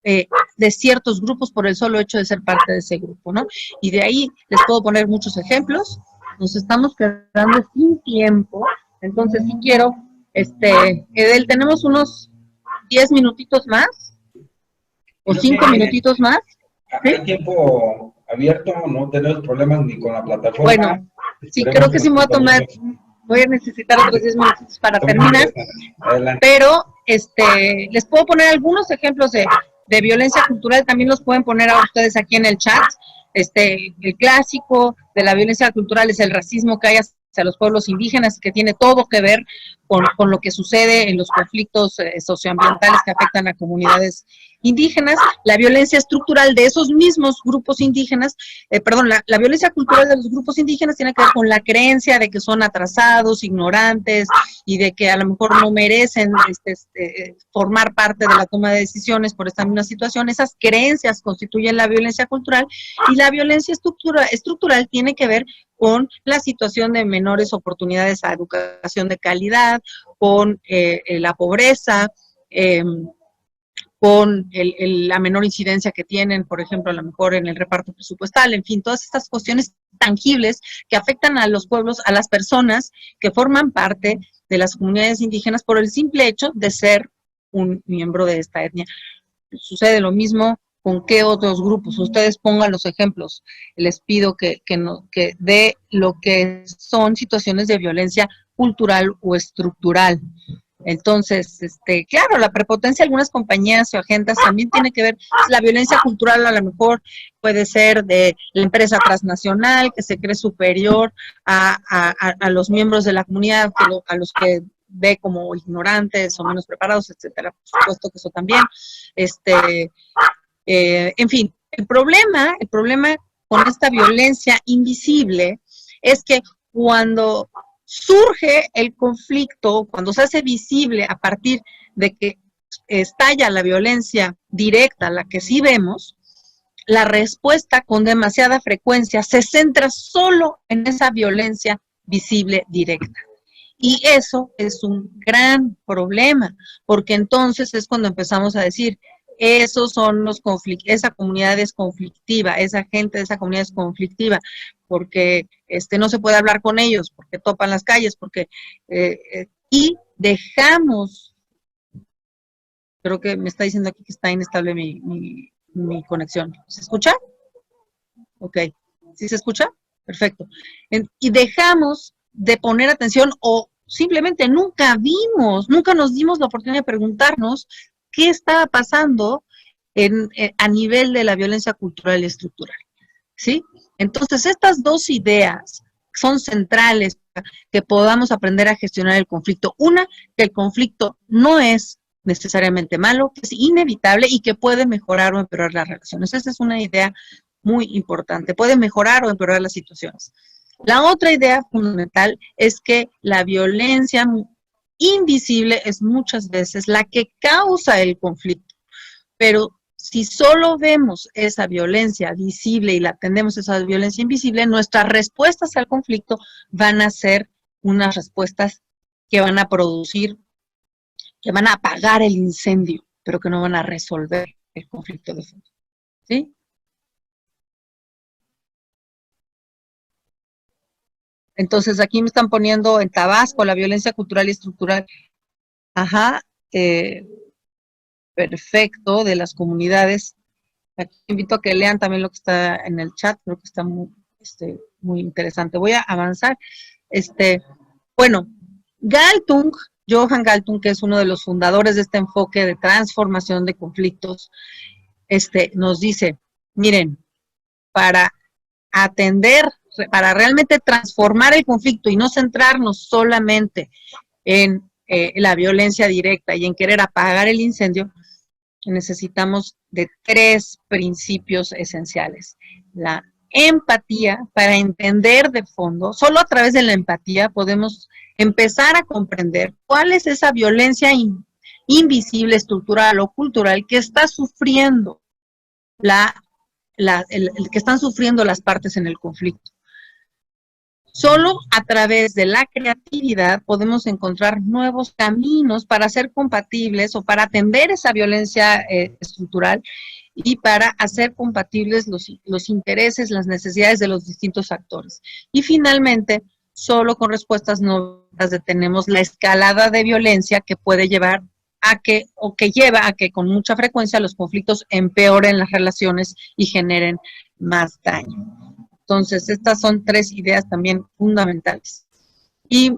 de ciertos grupos por el solo hecho de ser parte de ese grupo, ¿no? Y de ahí les puedo poner muchos ejemplos. Nos estamos quedando sin tiempo, entonces si quiero, Edel, tenemos unos 10 minutitos más, o 5 minutitos más. ¿Sí? Hay tiempo abierto, no tenemos problemas ni con la plataforma. Bueno, sí, creo que sí me voy a necesitar otros 10 minutos para terminar, pero les puedo poner algunos ejemplos de violencia cultural, también los pueden poner a ustedes aquí en el chat. El clásico de la violencia cultural es el racismo que hay hacia los pueblos indígenas, que tiene todo que ver con lo que sucede en los conflictos socioambientales que afectan a comunidades indígenas. La violencia estructural de esos mismos grupos indígenas, la violencia cultural de los grupos indígenas tiene que ver con la creencia de que son atrasados, ignorantes, y de que a lo mejor no merecen formar parte de la toma de decisiones por esta misma situación. Esas creencias constituyen la violencia cultural, y la violencia estructural tiene que ver con la situación de menores oportunidades a educación de calidad, con la pobreza, con la menor incidencia que tienen, por ejemplo, a lo mejor en el reparto presupuestal, en fin, todas estas cuestiones tangibles que afectan a los pueblos, a las personas que forman parte de las comunidades indígenas por el simple hecho de ser un miembro de esta etnia. Sucede lo mismo con qué otros grupos. Ustedes pongan los ejemplos. Les pido que de lo que son situaciones de violencia cultural o estructural. Entonces, claro, la prepotencia de algunas compañías o agendas también tiene que ver, la violencia cultural a lo mejor puede ser de la empresa transnacional que se cree superior a los miembros de la comunidad, a los que ve como ignorantes o menos preparados, etcétera. Por supuesto que eso también. En fin, el problema con esta violencia invisible es que cuando surge el conflicto, cuando se hace visible a partir de que estalla la violencia directa, la que sí vemos, la respuesta con demasiada frecuencia se centra solo en esa violencia visible directa. Y eso es un gran problema, porque entonces es cuando empezamos a decir, esos son los conflictos, esa comunidad es conflictiva, esa gente de esa comunidad es conflictiva, porque no se puede hablar con ellos, porque topan las calles, porque y dejamos, creo que me está diciendo aquí que está inestable mi conexión. ¿Se escucha? Ok. ¿Sí se escucha? Perfecto. Y dejamos de poner atención o simplemente nunca nos dimos la oportunidad de preguntarnos qué estaba pasando a nivel de la violencia cultural y estructural, ¿sí? Entonces, estas dos ideas son centrales para que podamos aprender a gestionar el conflicto. Una, que el conflicto no es necesariamente malo, que es inevitable y que puede mejorar o empeorar las relaciones. Esa es una idea muy importante. Puede mejorar o empeorar las situaciones. La otra idea fundamental es que la violencia invisible es muchas veces la que causa el conflicto, pero si solo vemos esa violencia visible y la atendemos esa violencia invisible, nuestras respuestas al conflicto van a ser unas respuestas que van a producir, que van a apagar el incendio, pero que no van a resolver el conflicto de fondo, ¿sí? Entonces, aquí me están poniendo en Tabasco la violencia cultural y estructural. Ajá, perfecto, de las comunidades. Aquí invito a que lean también lo que está en el chat, creo que está muy interesante. Voy a avanzar. Bueno, Johan Galtung, que es uno de los fundadores de este enfoque de transformación de conflictos, nos dice, miren, para realmente transformar el conflicto y no centrarnos solamente en la violencia directa y en querer apagar el incendio, necesitamos de 3 principios esenciales. La empatía, para entender de fondo, solo a través de la empatía podemos empezar a comprender cuál es esa violencia invisible, estructural o cultural que está sufriendo que están sufriendo las partes en el conflicto. Solo a través de la creatividad podemos encontrar nuevos caminos para ser compatibles o para atender esa violencia estructural y para hacer compatibles los intereses, las necesidades de los distintos actores. Y finalmente, solo con respuestas nuevas detenemos la escalada de violencia que puede llevar que lleva a que con mucha frecuencia los conflictos empeoren las relaciones y generen más daño. Entonces, estas son 3 ideas también fundamentales y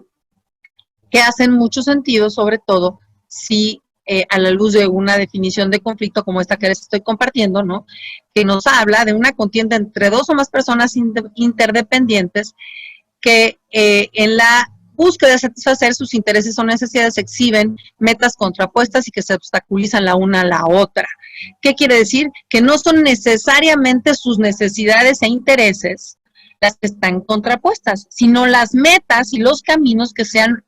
que hacen mucho sentido, sobre todo si a la luz de una definición de conflicto como esta que les estoy compartiendo, ¿no? Que nos habla de una contienda entre 2 o más personas interdependientes que en la búsqueda de satisfacer sus intereses o necesidades exhiben metas contrapuestas y que se obstaculizan la una a la otra. ¿Qué quiere decir? Que no son necesariamente sus necesidades e intereses las que están contrapuestas, sino las metas y los caminos que se han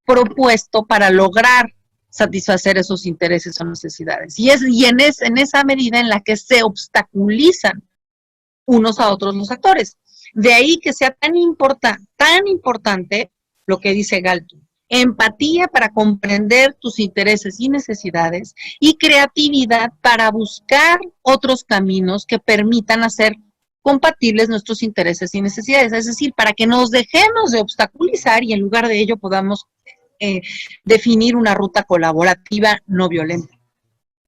propuesto para lograr satisfacer esos intereses o necesidades. Y en esa medida en la que se obstaculizan unos a otros los actores. De ahí que sea tan importante lo que dice Galtung. Empatía para comprender tus intereses y necesidades y creatividad para buscar otros caminos que permitan hacer compatibles nuestros intereses y necesidades. Es decir, para que nos dejemos de obstaculizar y en lugar de ello podamos definir una ruta colaborativa no violenta.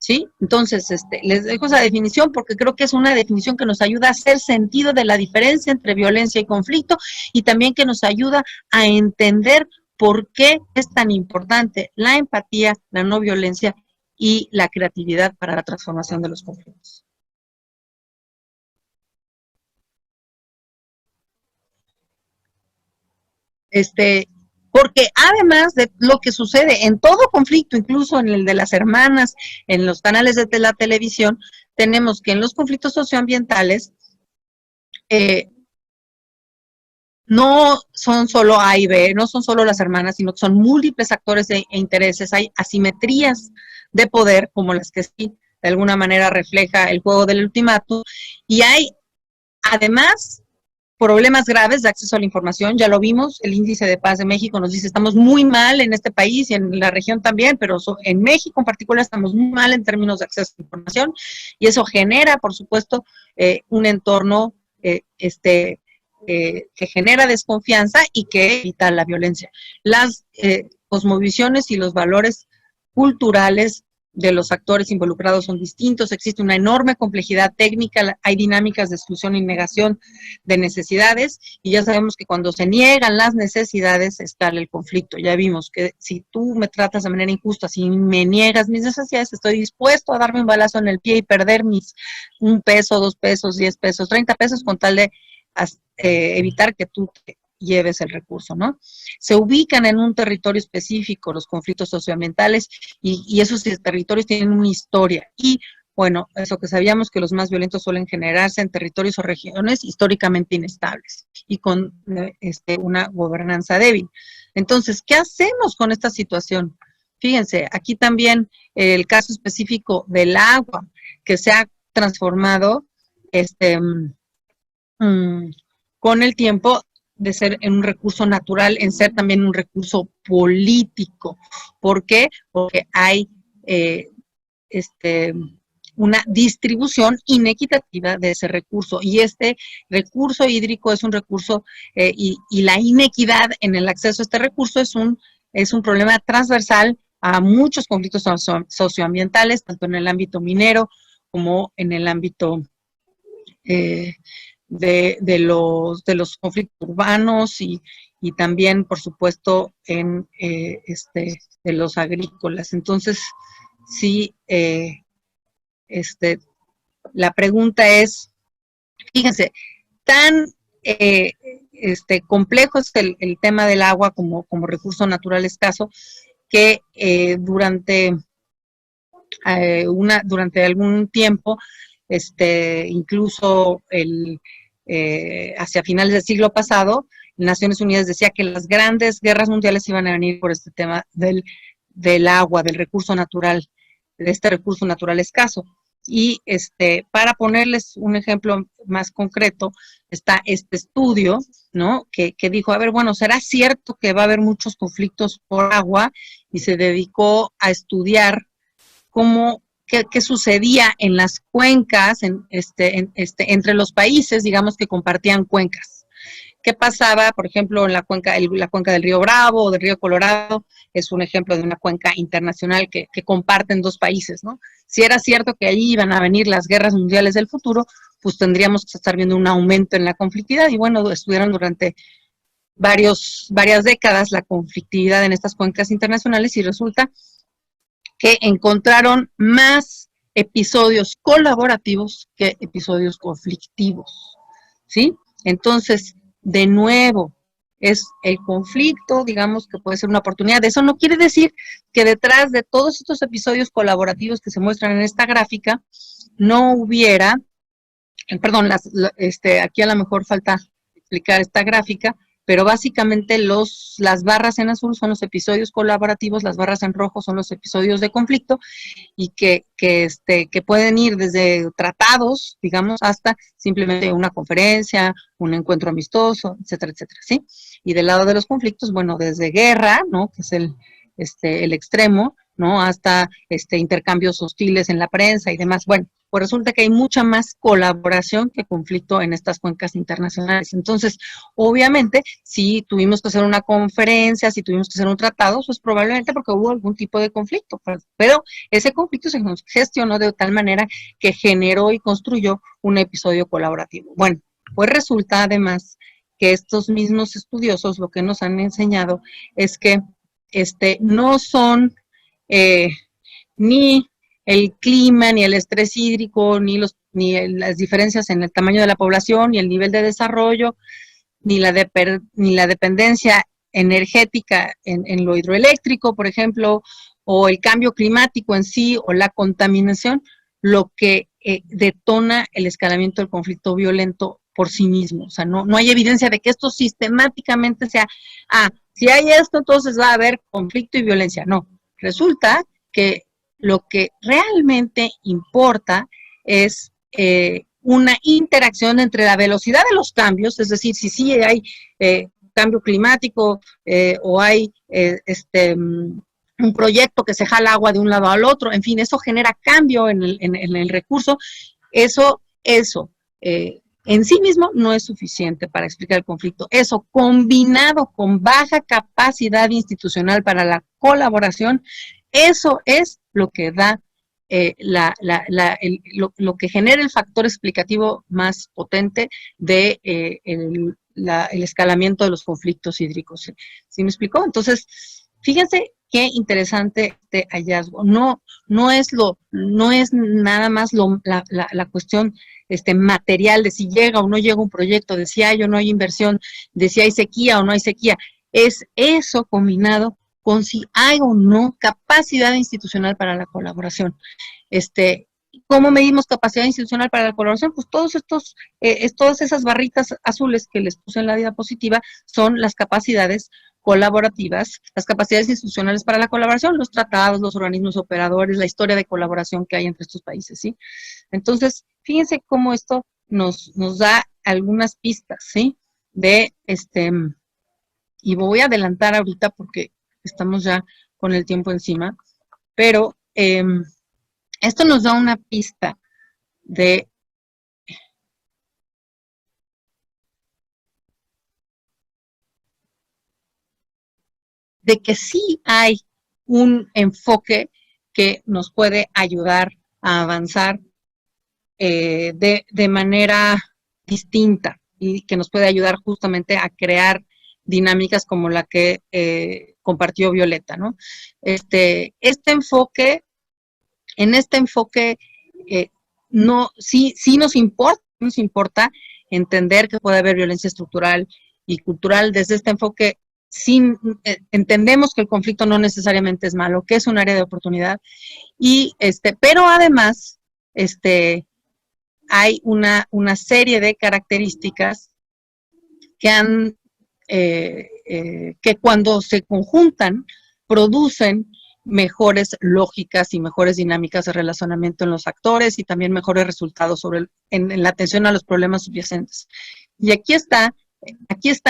¿Sí? Entonces, les dejo esa definición porque creo que es una definición que nos ayuda a hacer sentido de la diferencia entre violencia y conflicto y también que nos ayuda a entender por qué es tan importante la empatía, la no violencia y la creatividad para la transformación de los conflictos. Porque además de lo que sucede en todo conflicto, incluso en el de las hermanas, en los canales de la televisión, tenemos que en los conflictos socioambientales no son solo A y B, no son solo las hermanas, sino que son múltiples actores e intereses, hay asimetrías de poder, como las que sí, de alguna manera refleja el juego del ultimátum, y hay, además, problemas graves de acceso a la información, ya lo vimos, el índice de paz de México nos dice estamos muy mal en este país y en la región también, pero en México en particular estamos muy mal en términos de acceso a la información, y eso genera, por supuesto, un entorno que genera desconfianza y que evita la violencia. Las cosmovisiones y los valores culturales de los actores involucrados son distintos, existe una enorme complejidad técnica, hay dinámicas de exclusión y negación de necesidades, y ya sabemos que cuando se niegan las necesidades escala el conflicto. Ya vimos que si tú me tratas de manera injusta, si me niegas mis necesidades, estoy dispuesto a darme un balazo en el pie y perder mis 1 peso, 2 pesos, 10 pesos, 30 pesos con tal de evitar que tú te lleves el recurso, ¿no? Se ubican en un territorio específico los conflictos socioambientales y esos territorios tienen una historia y, bueno, eso que sabíamos que los más violentos suelen generarse en territorios o regiones históricamente inestables y con una gobernanza débil. Entonces, ¿qué hacemos con esta situación? Fíjense, aquí también el caso específico del agua que se ha transformado con el tiempo de ser en un recurso natural, en ser también un recurso político. ¿Por qué? Porque hay una distribución inequitativa de ese recurso. Y este recurso hídrico es un recurso, y la inequidad en el acceso a este recurso es un problema transversal a muchos conflictos socioambientales, tanto en el ámbito minero como en el ámbito de los conflictos urbanos y también, por supuesto, de los agrícolas. Entonces, sí, la pregunta es, fíjense, tan complejo es el tema del agua como recurso natural escaso, que durante algún tiempo, incluso hacia finales del siglo pasado, Naciones Unidas decía que las grandes guerras mundiales iban a venir por este tema del agua, del recurso natural, de este recurso natural escaso. Y para ponerles un ejemplo más concreto, está este estudio, ¿no? Que dijo, a ver, bueno, ¿será cierto que va a haber muchos conflictos por agua? Y se dedicó a estudiar qué sucedía en las cuencas, entre los países, digamos, que compartían cuencas. ¿Qué pasaba, por ejemplo, en la cuenca del río Bravo o del río Colorado? Es un ejemplo de una cuenca internacional que comparten 2 países, ¿no? Si era cierto que allí iban a venir las guerras mundiales del futuro, pues tendríamos que estar viendo un aumento en la conflictividad, y bueno, estudiaron durante varias décadas la conflictividad en estas cuencas internacionales y resulta que encontraron más episodios colaborativos que episodios conflictivos, ¿sí? Entonces, de nuevo, es el conflicto, digamos, que puede ser una oportunidad. Eso no quiere decir que detrás de todos estos episodios colaborativos que se muestran en esta gráfica, no hubiera, perdón, aquí a lo mejor falta explicar esta gráfica, pero básicamente las barras en azul son los episodios colaborativos, las barras en rojo son los episodios de conflicto, y que pueden ir desde tratados, digamos, hasta simplemente una conferencia, un encuentro amistoso, etcétera, etcétera, ¿sí? Y del lado de los conflictos, bueno, desde guerra, ¿no? Que es el extremo, ¿no? Hasta intercambios hostiles en la prensa y demás. Bueno, pues resulta que hay mucha más colaboración que conflicto en estas cuencas internacionales. Entonces, obviamente, si tuvimos que hacer una conferencia, si tuvimos que hacer un tratado, pues probablemente porque hubo algún tipo de conflicto, pero ese conflicto se gestionó de tal manera que generó y construyó un episodio colaborativo. Bueno, pues resulta además que estos mismos estudiosos lo que nos han enseñado es que no son ni el clima, ni el estrés hídrico, ni las diferencias en el tamaño de la población, ni el nivel de desarrollo, ni la dependencia energética en lo hidroeléctrico, por ejemplo, o el cambio climático en sí, o la contaminación, lo que detona el escalamiento del conflicto violento por sí mismo. O sea, no hay evidencia de que esto sistemáticamente sea, si hay esto, entonces va a haber conflicto y violencia. No, resulta que lo que realmente importa es una interacción entre la velocidad de los cambios, es decir, si sí hay cambio climático o hay un proyecto que se jala agua de un lado al otro, en fin, eso genera cambio en el recurso, eso en sí mismo no es suficiente para explicar el conflicto. Eso combinado con baja capacidad institucional para la colaboración, eso es lo que da lo que genera el factor explicativo más potente de el escalamiento de los conflictos hídricos. ¿Sí me explicó? Entonces, fíjense qué interesante este hallazgo. No es nada más la cuestión material de si llega o no llega un proyecto, de si hay o no hay inversión, de si hay sequía o no hay sequía. Es eso combinado con si hay o no capacidad institucional para la colaboración. ¿Cómo medimos capacidad institucional para la colaboración? Pues todas esas barritas azules que les puse en la diapositiva son las capacidades colaborativas, las capacidades institucionales para la colaboración, los tratados, los organismos operadores, la historia de colaboración que hay entre estos países, ¿sí? Entonces, fíjense cómo esto nos da algunas pistas, ¿sí? Y voy a adelantar ahorita porque estamos ya con el tiempo encima, pero esto nos da una pista de que sí hay un enfoque que nos puede ayudar a avanzar de manera distinta y que nos puede ayudar justamente a crear dinámicas como la que compartió Violeta, ¿no? En este enfoque, sí nos importa entender que puede haber violencia estructural y cultural. Desde este enfoque, entendemos que el conflicto no necesariamente es malo, que es un área de oportunidad, pero además, hay una serie de características que cuando se conjuntan producen mejores lógicas y mejores dinámicas de relacionamiento en los actores y también mejores resultados en la atención a los problemas subyacentes. Y aquí están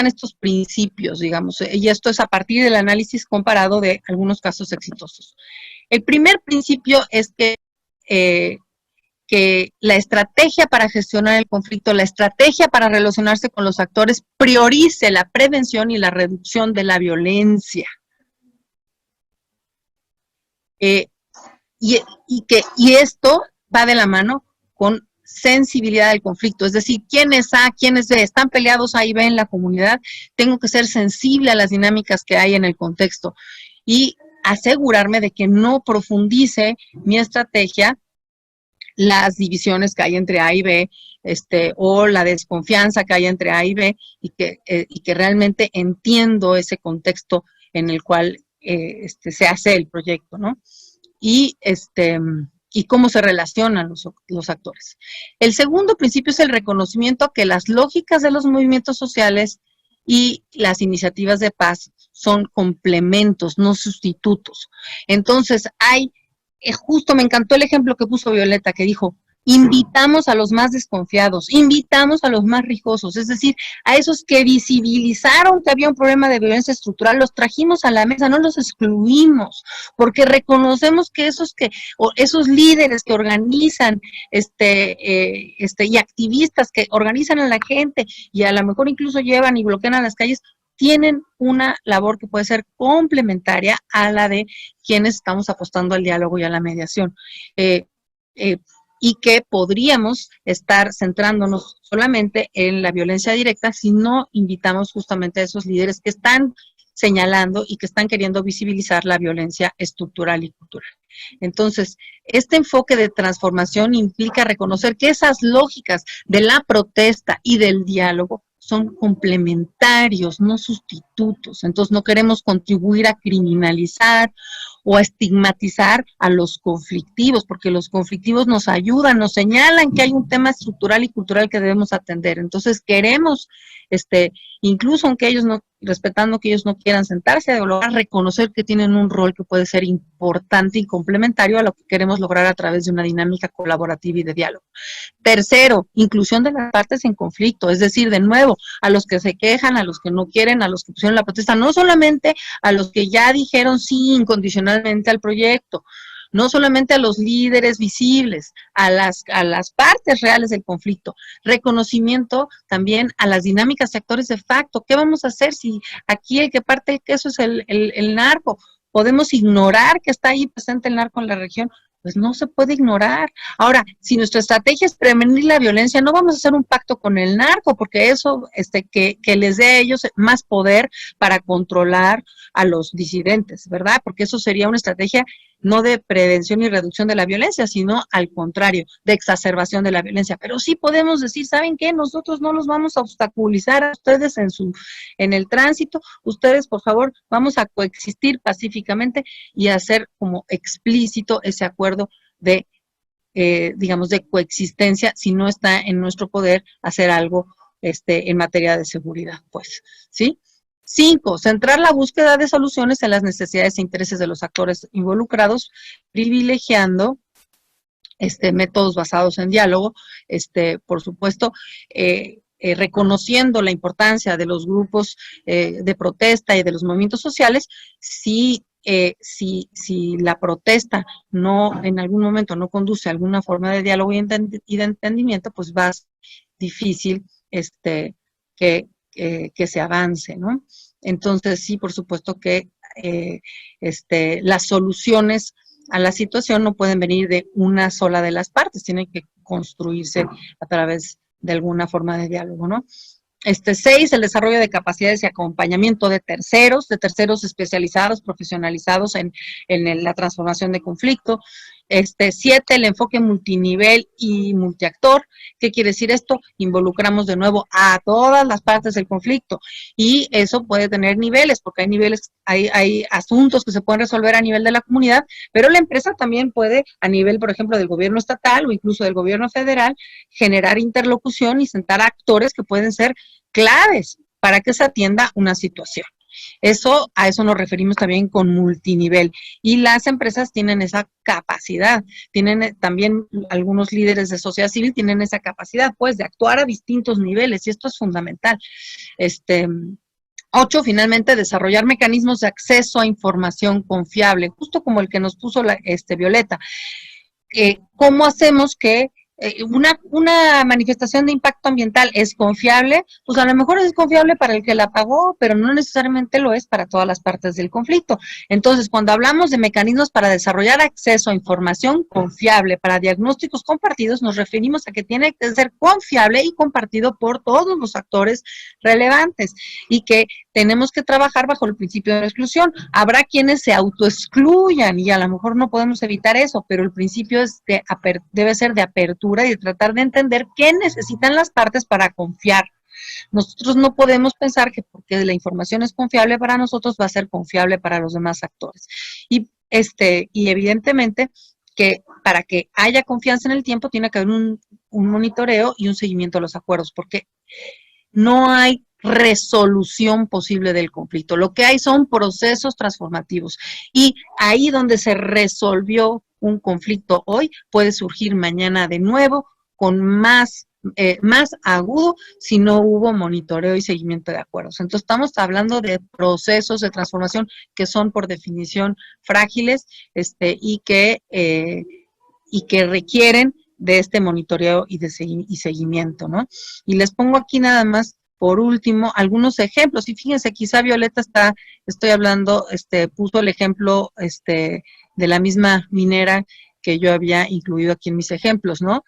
estos principios, digamos, y esto es a partir del análisis comparado de algunos casos exitosos. El primer principio es que la estrategia para gestionar el conflicto, la estrategia para relacionarse con los actores, priorice la prevención y la reducción de la violencia. Y esto va de la mano con sensibilidad del conflicto, es decir, quién es A, quién es B, están peleados A y B en la comunidad, tengo que ser sensible a las dinámicas que hay en el contexto y asegurarme de que no profundice mi estrategia las divisiones que hay entre A y B, o la desconfianza que hay entre A y B, y que realmente entiendo ese contexto en el cual se hace el proyecto, ¿no? Y cómo se relacionan los actores. El segundo principio es el reconocimiento que las lógicas de los movimientos sociales y las iniciativas de paz son complementos, no sustitutos. Entonces, justo me encantó el ejemplo que puso Violeta, que dijo, invitamos a los más desconfiados, invitamos a los más rijosos, es decir, a esos que visibilizaron que había un problema de violencia estructural, los trajimos a la mesa, no los excluimos, porque reconocemos que esos líderes que organizan, y activistas que organizan a la gente, y a lo mejor incluso llevan y bloquean a las calles, tienen una labor que puede ser complementaria a la de quienes estamos apostando al diálogo y a la mediación. y que podríamos estar centrándonos solamente en la violencia directa si no invitamos justamente a esos líderes que están señalando y que están queriendo visibilizar la violencia estructural y cultural. Entonces, este enfoque de transformación implica reconocer que esas lógicas de la protesta y del diálogo son complementarios, no sustitutos. Entonces, no queremos contribuir a criminalizar o a estigmatizar a los conflictivos, porque los conflictivos nos ayudan, nos señalan que hay un tema estructural y cultural que debemos atender. Entonces, queremos, incluso aunque ellos no, respetando que ellos no quieran sentarse a dialogar, reconocer que tienen un rol que puede ser importante y complementario a lo que queremos lograr a través de una dinámica colaborativa y de diálogo. Tercero, inclusión de las partes en conflicto, es decir, de nuevo, a los que se quejan, a los que no quieren, a los que pusieron la protesta, no solamente a los que ya dijeron sí incondicionalmente al proyecto, no solamente a los líderes visibles, a las partes reales del conflicto, reconocimiento también a las dinámicas y actores de facto. ¿Qué vamos a hacer si aquí el que parte el queso es el narco? ¿Podemos ignorar que está ahí presente el narco en la región? Pues no se puede ignorar. Ahora, si nuestra estrategia es prevenir la violencia, no vamos a hacer un pacto con el narco, porque eso, que les dé a ellos más poder para controlar a los disidentes, ¿verdad? Porque eso sería una estrategia no de prevención y reducción de la violencia, sino al contrario, de exacerbación de la violencia. Pero sí podemos decir, ¿saben qué? Nosotros no los vamos a obstaculizar a ustedes en el tránsito. Ustedes, por favor, vamos a coexistir pacíficamente y hacer como explícito ese acuerdo de, digamos, de coexistencia, si no está en nuestro poder hacer algo en materia de seguridad, pues, ¿sí? 5, centrar la búsqueda de soluciones en las necesidades e intereses de los actores involucrados, privilegiando métodos basados en diálogo, por supuesto, reconociendo la importancia de los grupos de protesta y de los movimientos sociales. Si la protesta no, en algún momento no conduce a alguna forma de diálogo y de entendimiento, pues va a ser difícil que se avance, ¿no? Entonces, sí, por supuesto que las soluciones a la situación no pueden venir de una sola de las partes, tienen que construirse a través de alguna forma de diálogo, ¿no? 6, el desarrollo de capacidades y acompañamiento de terceros especializados, profesionalizados en la transformación de conflicto. 7, el enfoque multinivel y multiactor. ¿Qué quiere decir esto? Involucramos de nuevo a todas las partes del conflicto y eso puede tener niveles, porque hay niveles, hay asuntos que se pueden resolver a nivel de la comunidad, pero la empresa también puede, a nivel, por ejemplo, del gobierno estatal o incluso del gobierno federal, generar interlocución y sentar a actores que pueden ser claves para que se atienda una situación. A eso nos referimos también con multinivel. Y las empresas tienen esa capacidad, tienen también algunos líderes de sociedad civil tienen esa capacidad, pues, de actuar a distintos niveles, y esto es fundamental. 8, finalmente, desarrollar mecanismos de acceso a información confiable, justo como el que nos puso Violeta. ¿Cómo hacemos que una manifestación de impacto ambiental es confiable? Pues a lo mejor es confiable para el que la pagó, pero no necesariamente lo es para todas las partes del conflicto. Entonces, cuando hablamos de mecanismos para desarrollar acceso a información confiable para diagnósticos compartidos, nos referimos a que tiene que ser confiable y compartido por todos los actores relevantes y que tenemos que trabajar bajo el principio de la exclusión. Habrá quienes se autoexcluyan y a lo mejor no podemos evitar eso, pero el principio es debe ser de apertura y de tratar de entender qué necesitan las partes para confiar. Nosotros no podemos pensar que porque la información es confiable para nosotros va a ser confiable para los demás actores. Y evidentemente que para que haya confianza en el tiempo tiene que haber un monitoreo y un seguimiento de los acuerdos, porque no hay resolución posible del conflicto. Lo que hay son procesos transformativos y ahí donde se resolvió un conflicto hoy puede surgir mañana de nuevo con más agudo si no hubo monitoreo y seguimiento de acuerdos. Entonces estamos hablando de procesos de transformación que son por definición frágiles y que requieren de este monitoreo y seguimiento, ¿no? Y les pongo aquí nada más por último, algunos ejemplos, y fíjense, quizá Violeta puso el ejemplo de la misma minera que yo había incluido aquí en mis ejemplos, ¿no?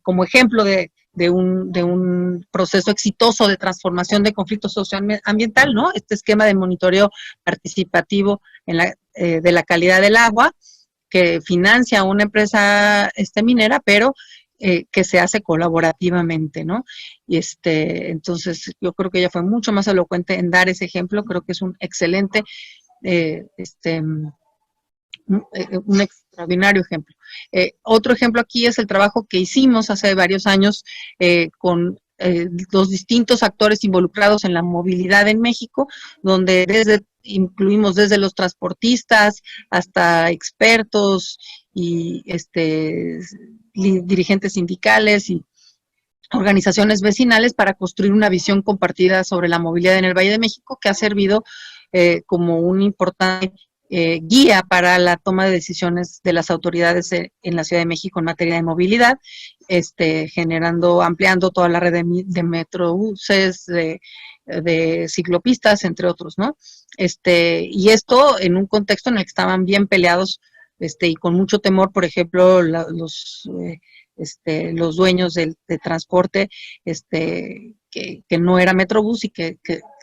Como ejemplo de un proceso exitoso de transformación de conflicto socioambiental, ¿no? Este esquema de monitoreo participativo de la calidad del agua, que financia una empresa minera, pero que se hace colaborativamente, ¿no? Y entonces yo creo que ella fue mucho más elocuente en dar ese ejemplo. Creo que es un excelente, un extraordinario ejemplo. Otro ejemplo aquí es el trabajo que hicimos hace varios años con los distintos actores involucrados en la movilidad en México, donde incluimos desde los transportistas hasta expertos y dirigentes sindicales y organizaciones vecinales para construir una visión compartida sobre la movilidad en el Valle de México, que ha servido como un importante guía para la toma de decisiones de las autoridades en la Ciudad de México en materia de movilidad, ampliando toda la red de metrobuses, de ciclopistas, entre otros, ¿no? Y esto en un contexto en el que estaban bien peleados y con mucho temor, por ejemplo, los dueños de transporte, que no era Metrobús y que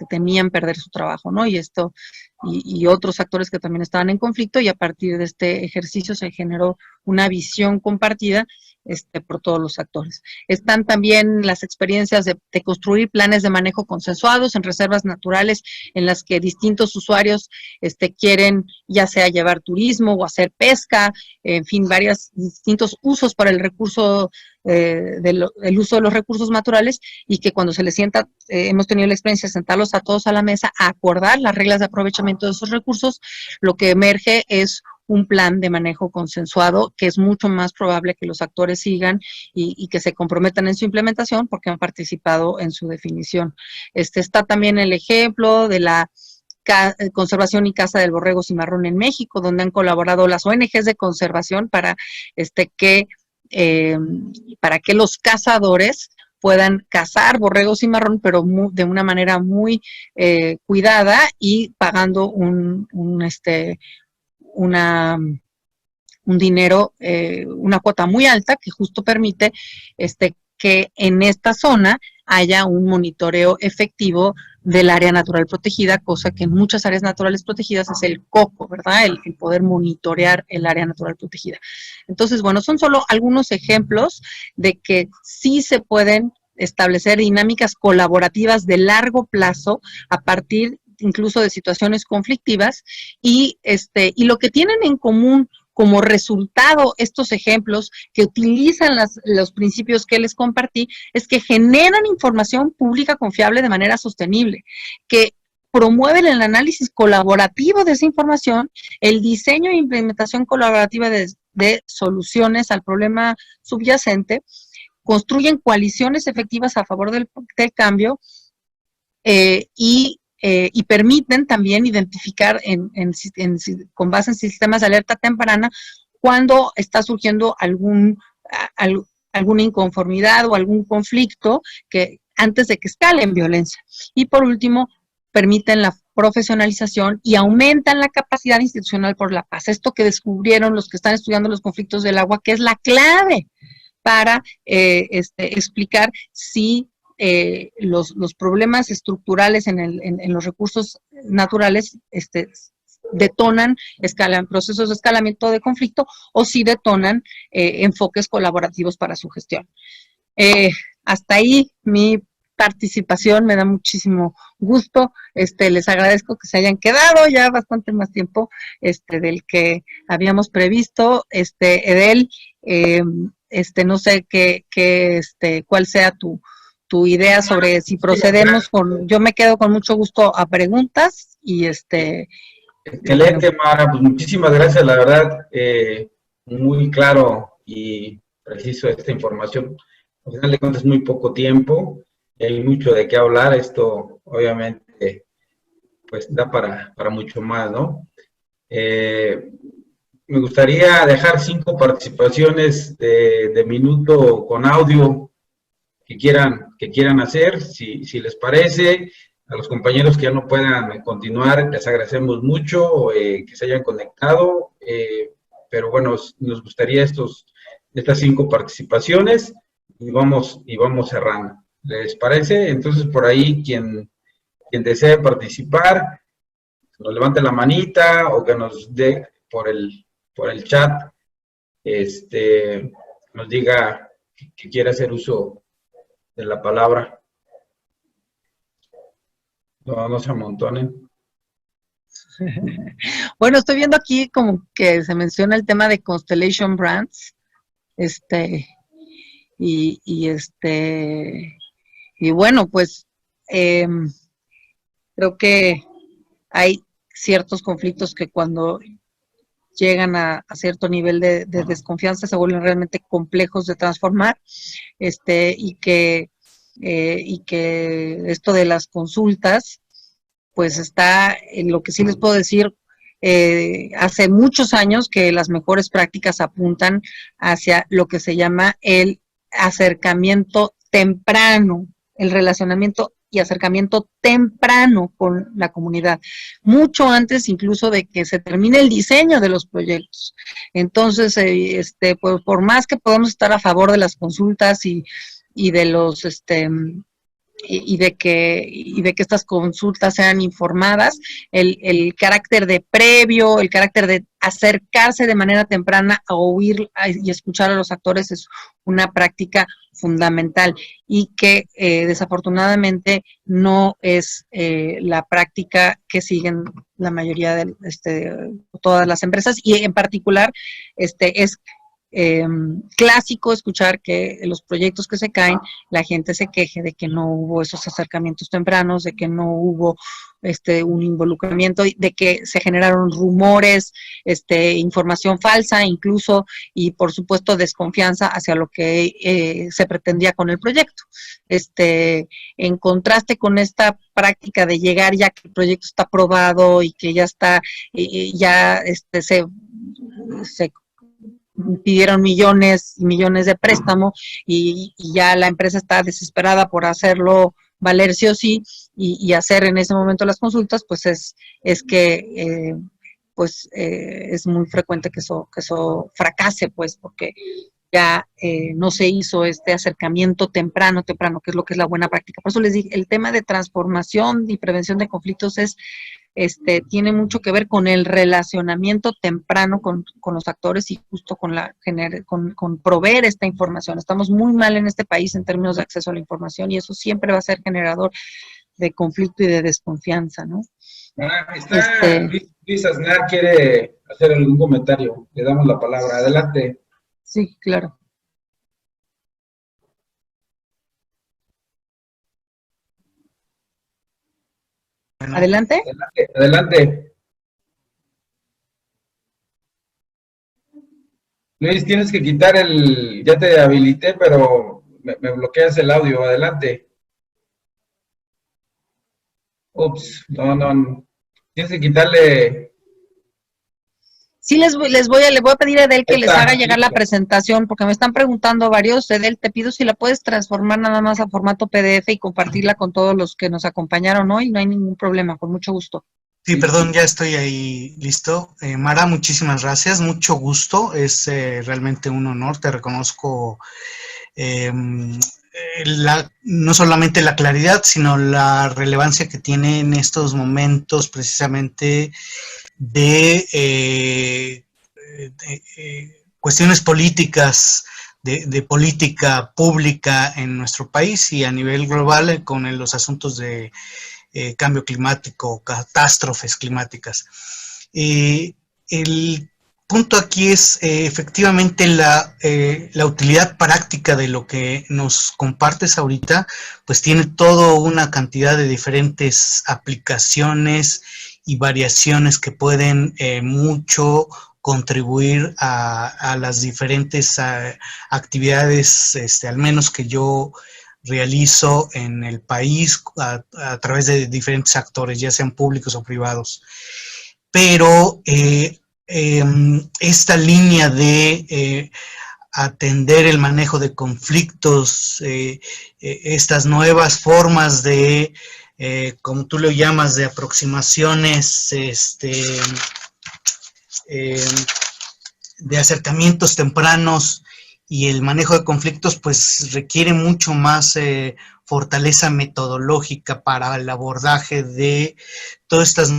temían perder su trabajo, ¿no? Y otros actores que también estaban en conflicto, y a partir de este ejercicio se generó una visión compartida por todos los actores. Están también las experiencias de construir planes de manejo consensuados en reservas naturales en las que distintos usuarios quieren ya sea llevar turismo o hacer pesca, en fin, distintos usos para el recurso, el uso de los recursos naturales, y que cuando se les sienta, hemos tenido la experiencia de sentarlos a todos a la mesa a acordar las reglas de aprovechamiento de esos recursos, lo que emerge es un plan de manejo consensuado, que es mucho más probable que los actores sigan y que se comprometan en su implementación porque han participado en su definición. Está también el ejemplo de la conservación y caza del borrego cimarrón en México, donde han colaborado las ONGs de conservación para que los cazadores puedan cazar borrego cimarrón, pero de una manera muy cuidada y pagando un dinero, una cuota muy alta que justo permite que en esta zona haya un monitoreo efectivo del área natural protegida, cosa que en muchas áreas naturales protegidas es el coco, ¿verdad? El poder monitorear el área natural protegida. Entonces, bueno, son solo algunos ejemplos de que sí se pueden establecer dinámicas colaborativas de largo plazo a partir incluso de situaciones conflictivas, y lo que tienen en común como resultado estos ejemplos que utilizan los principios que les compartí es que generan información pública confiable de manera sostenible, que promueven el análisis colaborativo de esa información, el diseño e implementación colaborativa de soluciones al problema subyacente, construyen coaliciones efectivas a favor del cambio, y permiten también identificar con base en sistemas de alerta temprana cuando está surgiendo alguna inconformidad o algún conflicto antes de que escale en violencia. Y por último, permiten la profesionalización y aumentan la capacidad institucional por la paz. Esto que descubrieron los que están estudiando los conflictos del agua, que es la clave para explicar si los problemas estructurales en los recursos naturales detonan procesos de escalamiento de conflicto, o si detonan enfoques colaborativos para su gestión. Hasta ahí mi participación, me da muchísimo gusto. Les agradezco que se hayan quedado ya bastante más tiempo del que habíamos previsto. Edel, no sé cuál sea tu idea sobre si procedemos yo me quedo con mucho gusto a preguntas y Excelente, Mara, pues muchísimas gracias, la verdad, muy claro y preciso esta información. Al final de cuentas es muy poco tiempo y hay mucho de qué hablar. Esto obviamente pues da para mucho más, ¿no? Me gustaría dejar 5 participaciones de minuto con audio que quieran hacer, si les parece. A los compañeros que ya no puedan continuar, les agradecemos mucho que se hayan conectado, pero bueno, nos gustaría estas 5 participaciones y vamos cerrando. ¿Les parece? Entonces, por ahí, quien desee participar, nos levante la manita o que nos dé por el chat, nos diga que quiere hacer uso de la palabra. No se amontonen. Bueno, estoy viendo aquí como que se menciona el tema de Constellation Brands, y bueno, pues creo que hay ciertos conflictos que cuando llegan a cierto nivel de desconfianza se vuelven realmente complejos de transformar, y que esto de las consultas, pues está en lo que sí les puedo decir, hace muchos años que las mejores prácticas apuntan hacia lo que se llama el acercamiento temprano, el relacionamiento y acercamiento temprano con la comunidad, mucho antes incluso de que se termine el diseño de los proyectos. Entonces, pues, por más que podamos estar a favor de las consultas y de los y de que estas consultas sean informadas, el carácter de previo, el carácter de acercarse de manera temprana a oír y escuchar a los actores es una práctica fundamental y que desafortunadamente no es la práctica que siguen la mayoría de todas las empresas, y en particular es clásico escuchar que los proyectos que se caen, la gente se queje de que no hubo esos acercamientos tempranos, de que no hubo un involucramiento, de que se generaron rumores, información falsa incluso, y por supuesto desconfianza hacia lo que se pretendía con el proyecto. En contraste con esta práctica de llegar ya que el proyecto está aprobado y que ya está, se pidieron millones y millones de préstamo y ya la empresa está desesperada por hacerlo valer sí o sí y hacer en ese momento las consultas, pues es muy frecuente que eso fracase, pues, porque ya no se hizo este acercamiento temprano, que es lo que es la buena práctica. Por eso les dije, el tema de transformación y prevención de conflictos tiene mucho que ver con el relacionamiento temprano con los actores y justo con proveer esta información. Estamos muy mal en este país en términos de acceso a la información y eso siempre va a ser generador de conflicto y de desconfianza, ¿no? Luis Aznar quiere hacer algún comentario. Le damos la palabra. Adelante. Sí, claro. Adelante. Adelante. Luis, tienes que quitar ya te habilité, pero me bloqueas el audio. Adelante. Ups, no. Tienes que quitarle. Sí, le voy a pedir a Edel que les haga llegar la presentación, porque me están preguntando varios. Edel, te pido si la puedes transformar nada más a formato PDF y compartirla con todos los que nos acompañaron hoy. No hay ningún problema, con mucho gusto. Sí, perdón, ya estoy ahí listo. Mara, muchísimas gracias, mucho gusto. Es realmente un honor, te reconozco no solamente la claridad, sino la relevancia que tiene en estos momentos precisamente de cuestiones políticas, de política pública en nuestro país y a nivel global con los asuntos de cambio climático, catástrofes climáticas. El punto aquí es efectivamente la utilidad práctica de lo que nos compartes ahorita, pues tiene toda una cantidad de diferentes aplicaciones y variaciones que pueden mucho contribuir a las diferentes actividades, al menos que yo realizo en el país a través de diferentes actores, ya sean públicos o privados. Pero esta línea de atender el manejo de conflictos, estas nuevas formas de como tú lo llamas, de aproximaciones, de acercamientos tempranos y el manejo de conflictos, pues requiere mucho más fortaleza metodológica para el abordaje de todas estas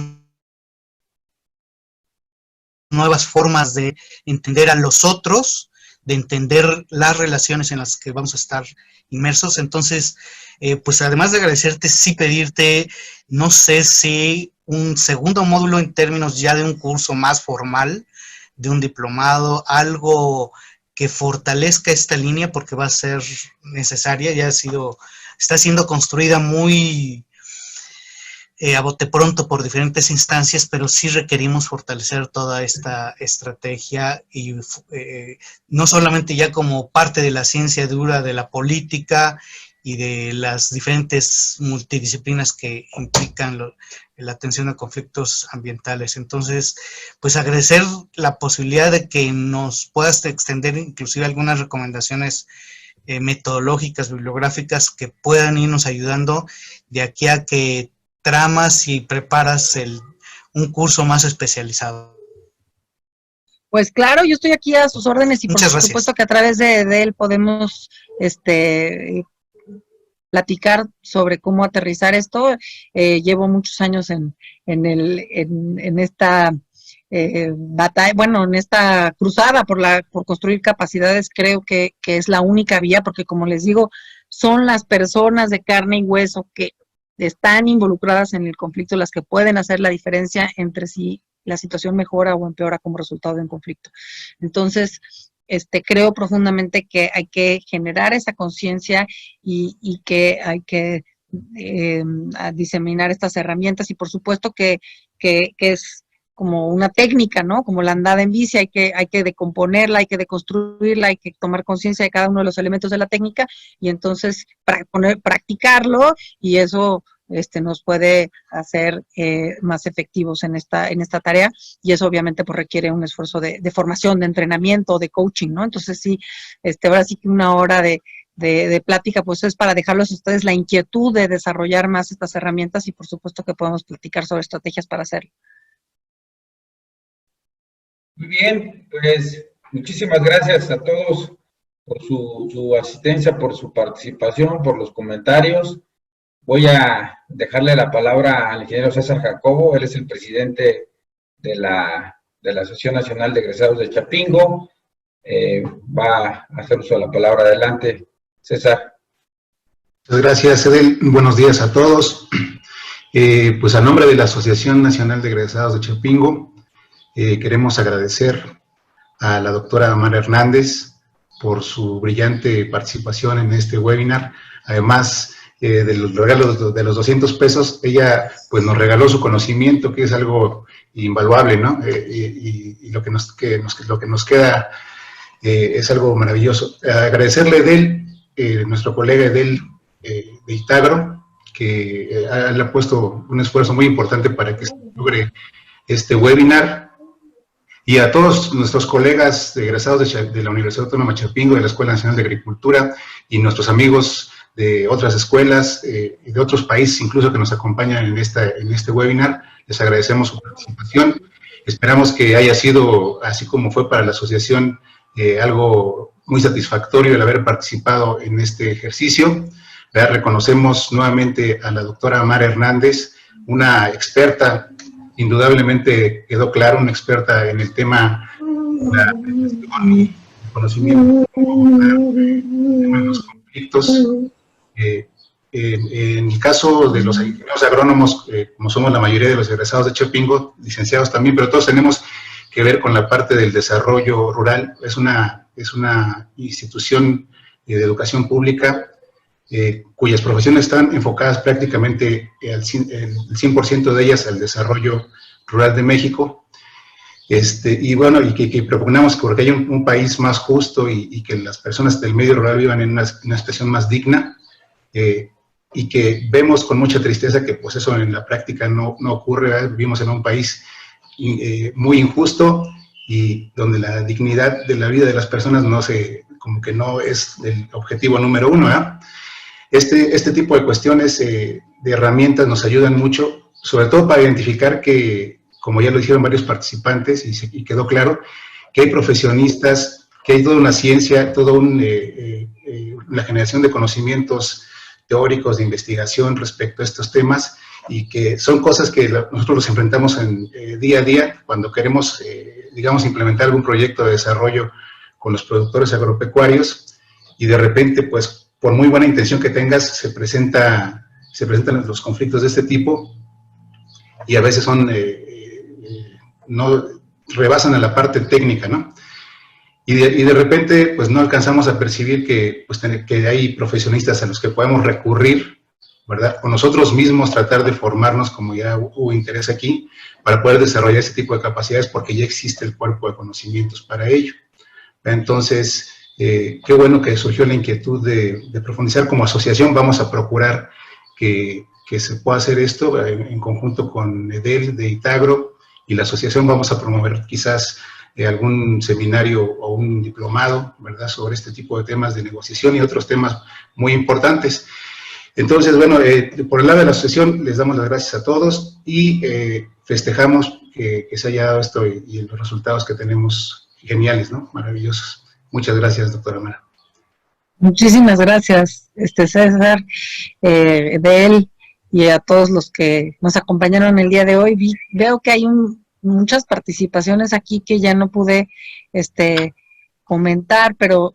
nuevas formas de entender a los otros, de entender las relaciones en las que vamos a estar inmersos. Entonces, pues además de agradecerte, sí pedirte, no sé si un segundo módulo en términos ya de un curso más formal, de un diplomado, algo que fortalezca esta línea, porque va a ser necesaria, está siendo construida muy a bote pronto por diferentes instancias, pero sí requerimos fortalecer toda esta estrategia y no solamente ya como parte de la ciencia dura de la política y de las diferentes multidisciplinas que implican la atención a conflictos ambientales. Entonces, pues agradecer la posibilidad de que nos puedas extender inclusive algunas recomendaciones metodológicas, bibliográficas que puedan irnos ayudando de aquí a que tramas y preparas un curso más especializado. Pues claro, yo estoy aquí a sus órdenes y Muchas por supuesto que a través de él podemos platicar sobre cómo aterrizar esto. Llevo muchos años en esta batalla, bueno, en esta cruzada por construir capacidades. Creo que es la única vía, porque como les digo, son las personas de carne y hueso que están involucradas en el conflicto las que pueden hacer la diferencia entre si la situación mejora o empeora como resultado de un conflicto. Entonces, creo profundamente que hay que generar esa conciencia y que hay que diseminar estas herramientas, y por supuesto que es como una técnica, ¿no? Como la andada en bici, hay que decomponerla, hay que deconstruirla, hay que tomar conciencia de cada uno de los elementos de la técnica y entonces practicarlo, y eso nos puede hacer más efectivos en esta tarea, y eso obviamente pues requiere un esfuerzo de formación, de entrenamiento, de coaching, ¿no? Entonces sí, ahora sí que una hora de plática pues es para dejarlos a ustedes la inquietud de desarrollar más estas herramientas, y por supuesto que podemos platicar sobre estrategias para hacerlo. Muy bien, pues muchísimas gracias a todos por su asistencia, por su participación, por los comentarios. Voy a dejarle la palabra al ingeniero César Jacobo. Él es el presidente de la Asociación Nacional de Egresados de Chapingo. Va a hacer uso de la palabra. Adelante, César. Muchas gracias, Edel. Buenos días a todos. Pues a nombre de la Asociación Nacional de Egresados de Chapingo, queremos agradecer a la doctora Mara Hernández por su brillante participación en este webinar. Además de los regalos de los 200 pesos, ella pues nos regaló su conocimiento, que es algo invaluable, ¿no? Y lo que nos queda es algo maravilloso. Agradecerle a Edel, nuestro colega Edel de Itagro, que le ha puesto un esfuerzo muy importante para que se logre este webinar. Y a todos nuestros colegas egresados de la Universidad Autónoma de Chapingo, de la Escuela Nacional de Agricultura, y nuestros amigos de otras escuelas y de otros países incluso que nos acompañan en este webinar, les agradecemos su participación. Esperamos que haya sido, así como fue para la asociación, algo muy satisfactorio el haber participado en este ejercicio. Reconocemos nuevamente a la doctora Mara Hernández, una experta, indudablemente quedó claro, una experta en el tema de la gestión y el conocimiento de los conflictos. En el caso de los ingenieros agrónomos, como somos la mayoría de los egresados de Chapingo, licenciados también, pero todos tenemos que ver con la parte del desarrollo rural. Es una institución de educación pública cuyas profesiones están enfocadas prácticamente el 100% de ellas al desarrollo rural de México. Y bueno, y que proponemos que porque haya un país más justo y que las personas del medio rural vivan en una situación más digna, y que vemos con mucha tristeza que pues eso en la práctica no ocurre, ¿verdad? Vivimos en un país muy injusto y donde la dignidad de la vida de las personas como que no es el objetivo número uno, ¿verdad? Este tipo de cuestiones herramientas nos ayudan mucho, sobre todo para identificar que, como ya lo dijeron varios participantes y quedó claro, que hay profesionistas, que hay toda una ciencia, la generación de conocimientos teóricos de investigación respecto a estos temas, y que son cosas que nosotros los enfrentamos día a día cuando queremos, digamos, implementar algún proyecto de desarrollo con los productores agropecuarios, y de repente, pues, por muy buena intención que tengas, se presentan los conflictos de este tipo, y a veces no rebasan a la parte técnica, ¿no? Y de repente, pues, no alcanzamos a percibir que hay profesionistas a los que podemos recurrir, ¿verdad? O nosotros mismos tratar de formarnos, como ya hubo interés aquí, para poder desarrollar este tipo de capacidades, porque ya existe el cuerpo de conocimientos para ello. Entonces, qué bueno que surgió la inquietud de profundizar. Como asociación vamos a procurar que se pueda hacer esto en conjunto con EDEL de Itagro, y la asociación vamos a promover quizás algún seminario o un diplomado, ¿verdad?, sobre este tipo de temas de negociación y otros temas muy importantes. Entonces, bueno, por el lado de la asociación les damos las gracias a todos y festejamos que se haya dado esto y los resultados que tenemos geniales, ¿no? Maravillosos. Muchas gracias, doctora Mara. Muchísimas gracias, César, de él y a todos los que nos acompañaron el día de hoy. Veo que hay muchas participaciones aquí que ya no pude comentar, pero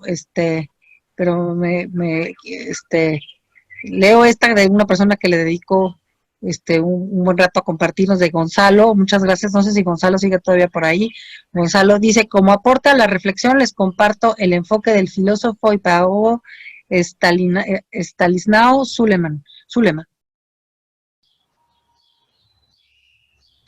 leo esta de una persona que le dedico un buen rato a compartirnos, de Gonzalo. Muchas gracias. No sé si Gonzalo sigue todavía por ahí. Gonzalo dice: como aporta a la reflexión, les comparto el enfoque del filósofo y pedagogo Stanislaw Suleman.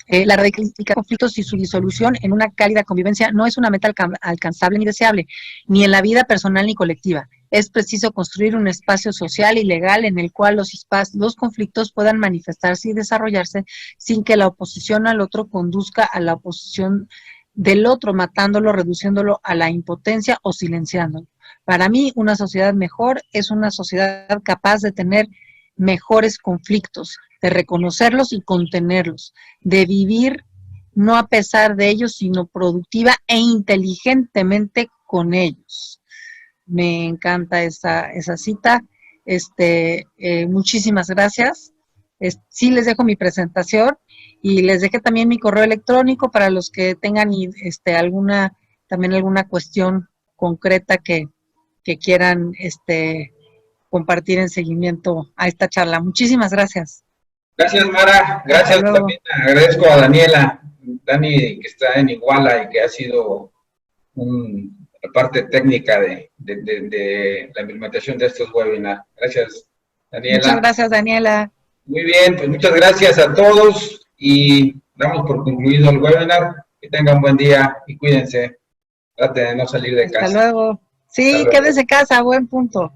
La radicalización de conflictos y su disolución en una cálida convivencia no es una meta alcanzable ni deseable, ni en la vida personal ni colectiva. Es preciso construir un espacio social y legal en el cual los conflictos puedan manifestarse y desarrollarse sin que la oposición al otro conduzca a la oposición del otro, matándolo, reduciéndolo a la impotencia o silenciándolo. Para mí, una sociedad mejor es una sociedad capaz de tener mejores conflictos, de reconocerlos y contenerlos, de vivir no a pesar de ellos, sino productiva e inteligentemente con ellos. Me encanta esa cita. Muchísimas gracias. Sí les dejo mi presentación y les dejé también mi correo electrónico para los que tengan alguna cuestión concreta que quieran compartir en seguimiento a esta charla. Muchísimas gracias. Gracias, Mara. Gracias también. Agradezco a Dani, que está en Iguala y que ha sido la parte técnica de la implementación de estos webinars. Gracias, Daniela. Muchas gracias, Daniela. Muy bien, pues muchas gracias a todos y damos por concluido el webinar. Que tengan buen día y cuídense. Traten de no salir de casa. Hasta luego. Sí, quédese en casa, buen punto.